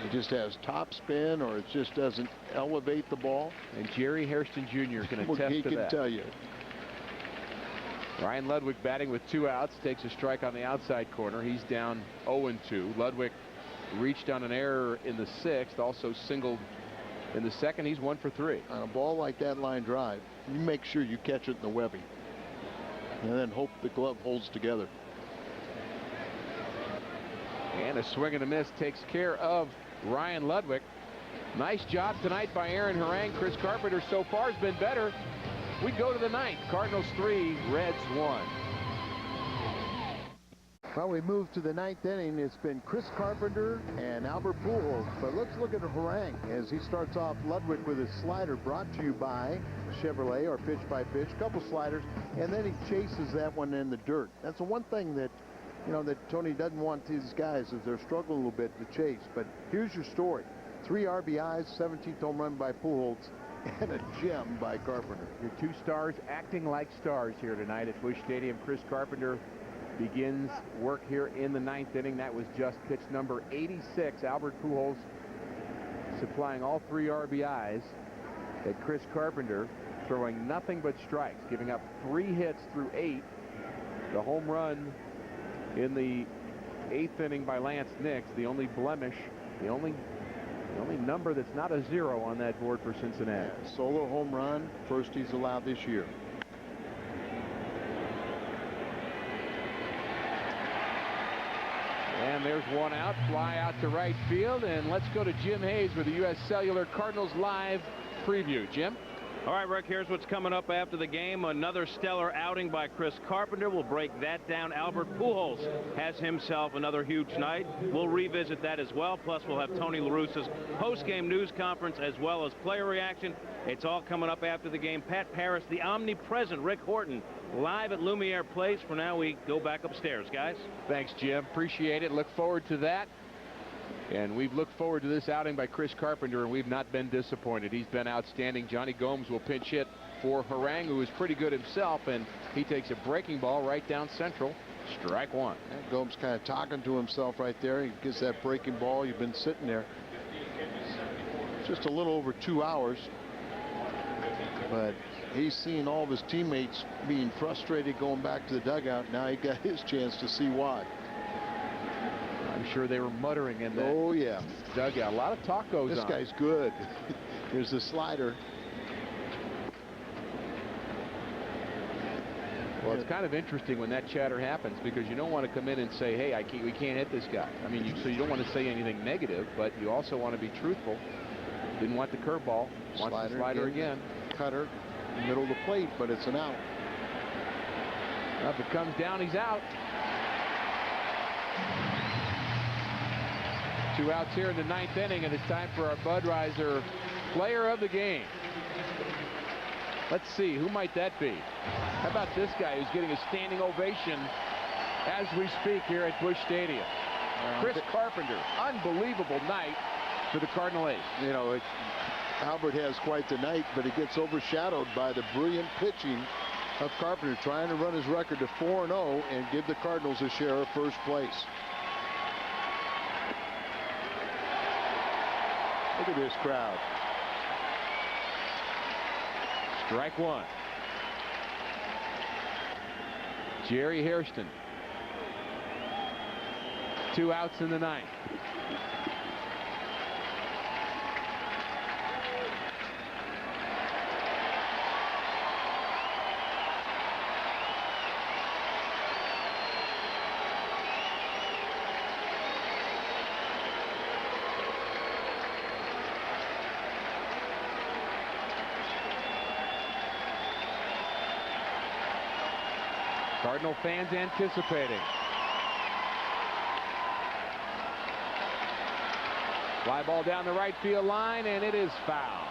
E: It just has top spin, or it just doesn't elevate the ball.
A: And Jerry Hairston Jr. can attest to that.
E: He can tell you.
A: Ryan Ludwig batting with 2 outs, takes a strike on the outside corner. He's down 0-2. Ludwig reached on an error in the 6th, also singled in the 2nd. He's 1 for 3.
E: On a ball like that line drive, you make sure you catch it in the webbing, and then hope the glove holds together.
A: And a swing and a miss takes care of Ryan Ludwig. Nice job tonight by Aaron Harang. Chris Carpenter so far has been better. We go to the 9th. Cardinals 3, Reds 1.
E: Well, we move to the 9th inning. It's been Chris Carpenter and Albert Pujols. But let's look at Harang as he starts off Ludwig with his slider, brought to you by Chevrolet, or Pitch by Pitch. Couple sliders, and then he chases that one in the dirt. That's the one thing that, you know, that Tony doesn't want these guys, is they're struggling a little bit to chase. But here's your story. 3 RBIs, 17th home run by Pujols, and a gem by Carpenter.
A: Your 2 stars acting like stars here tonight at Busch Stadium. Chris Carpenter begins work here in the 9th inning. That was just pitch number 86. Albert Pujols supplying all 3 RBIs. At Chris Carpenter throwing nothing but strikes, giving up 3 hits through 8. The home run in the 8th inning by Lance Nix, the only blemish, the only number that's not a 0 on that board for Cincinnati.
E: Solo home run, first he's allowed this year.
A: And there's 1 out, fly out to right field, and let's go to Jim Hayes with the U.S. Cellular Cardinals Live preview. Jim?
L: All right, Rick, here's what's coming up after the game. Another stellar outing by Chris Carpenter. We'll break that down. Albert Pujols has himself another huge night. We'll revisit that as well. Plus, we'll have Tony La Russa's post-game news conference as well as player reaction. It's all coming up after the game. Pat Parris, the omnipresent Rick Horton, live at Lumiere Place. For now, we go back upstairs, guys.
A: Thanks, Jim. Appreciate it. Look forward to that. And we've looked forward to this outing by Chris Carpenter, and we've not been disappointed. He's been outstanding. Johnny Gomes will pinch hit for Harang, who is pretty good himself, and he takes a breaking ball right down central. Strike 1.
E: And Gomes kind of talking to himself right there. He gets that breaking ball. You've been sitting there just a little over 2 hours, but he's seen all of his teammates being frustrated going back to the dugout. Now he got his chance to see why.
A: I'm sure they were muttering in that dugout. A lot of talk goes on.
E: This guy's good. Here's the slider.
A: Well, it's kind of interesting when that chatter happens, because you don't want to come in and say, hey, we can't hit this guy. I mean, so you don't want to say anything negative, but you also want to be truthful. Didn't want the curveball. Wants the slider again.
E: Cutter, middle of the plate, but it's an out.
A: Well, if it comes down, he's out. 2 outs here in the 9th inning, and it's time for our Budweiser player of the game. Let's see, who might that be? How about this guy who's getting a standing ovation as we speak here at Busch Stadium? Chris Carpenter. Unbelievable night for the Cardinal ace.
E: You know, Albert has quite the night, but it gets overshadowed by the brilliant pitching of Carpenter, trying to run his record to 4-0 and give the Cardinals a share of first place. Look at this crowd.
A: Strike 1. Jerry Hairston. 2 outs in the 9th. Cardinal fans anticipating. Fly ball down the right field line, and it is foul.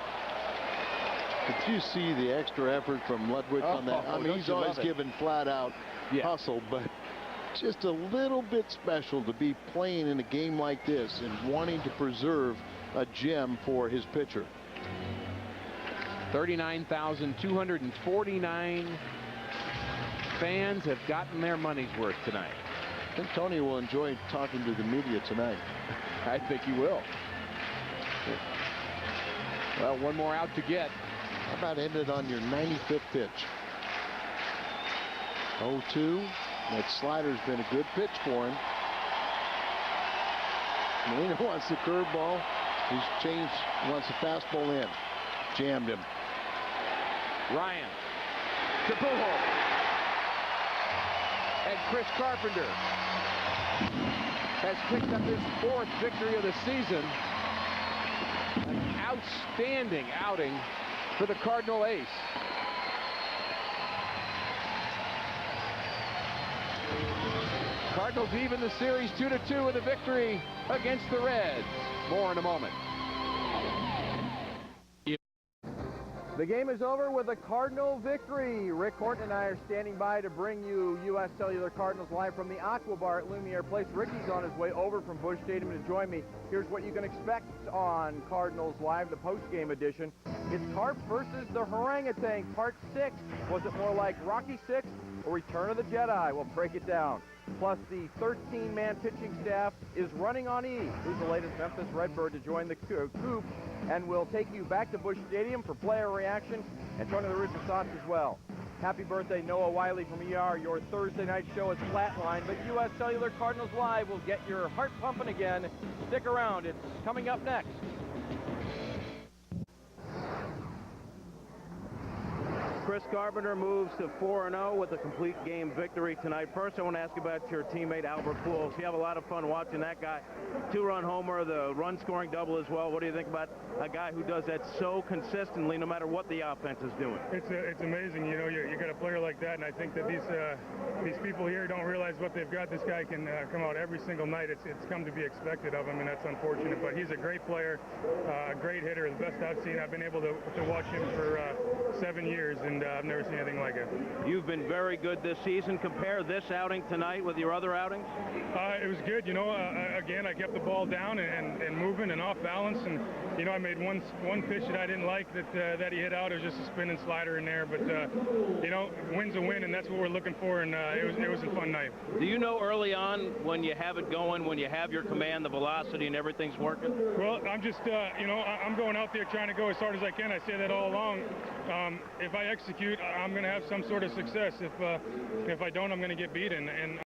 E: Did you see the extra effort from Ludwig on that? I mean, he's always given flat-out hustle, but just a little bit special to be playing in a game like this and wanting to preserve a gem for his pitcher.
A: 39,249 fans have gotten their money's worth tonight.
E: I think Tony will enjoy talking to the media tonight.
A: I think he will. Well, one more out to get.
E: How about ended on your 95th pitch? 0-2. That slider's been a good pitch for him. Molina wants the curveball. He's changed, wants the fastball in. Jammed him.
A: Ryan to Pujols. And Chris Carpenter has picked up his 4th victory of the season. An outstanding outing for the Cardinal ace. Cardinals even the series 2-2 with a victory against the Reds. More in a moment.
M: The game is over with a Cardinal victory. Rick Horton and I are standing by to bring you U.S. Cellular Cardinals live from the Aqua Bar at Lumiere Place. Ricky's on his way over from Busch Stadium to join me. Here's what you can expect on Cardinals Live, the post-game edition. It's Carp versus the Harangatang, Part 6. Was it more like Rocky 6 or Return of the Jedi? We'll break it down. Plus, the 13-man pitching staff is running on E. Who's the latest Memphis Redbird to join the Coop? And we'll take you back to Busch Stadium for player reaction and Tony the Rooster Sox as well. Happy birthday, Noah Wiley from ER. Your Thursday night show is flatlined, but U.S. Cellular Cardinals Live will get your heart pumping again. Stick around. It's coming up next.
L: Chris Carpenter moves to 4-0 with a complete game victory tonight. First, I want to ask about your teammate, Albert Pujols. You have a lot of fun watching that guy. 2-run homer, the run-scoring double as well. What do you think about a guy who does that so consistently, no matter what the offense is doing?
B: It's amazing. You know, you got a player like that, and I think that these people here don't realize what they've got. This guy can come out every single night. It's come to be expected of him, and that's unfortunate. But he's a great player, a great hitter, the best I've seen. I've been able to watch him for 7 years, and I've never seen anything like it.
L: You've been very good this season. Compare this outing tonight with your other outings?
B: It was good. You know, again, I kept the ball down and moving and off balance, and you know, I made one pitch that I didn't like that he hit out. It was just a spinning slider in there, but you know, win's a win, and that's what we're looking for. And it was a fun night.
L: Do you know early on when you have it going, when you have your command, the velocity, and everything's working?
B: Well, I'm just you know, I'm going out there trying to go as hard as I can. I say that all along. If I execute, I'm going to have some sort of success. If I don't, I'm going to get beaten. And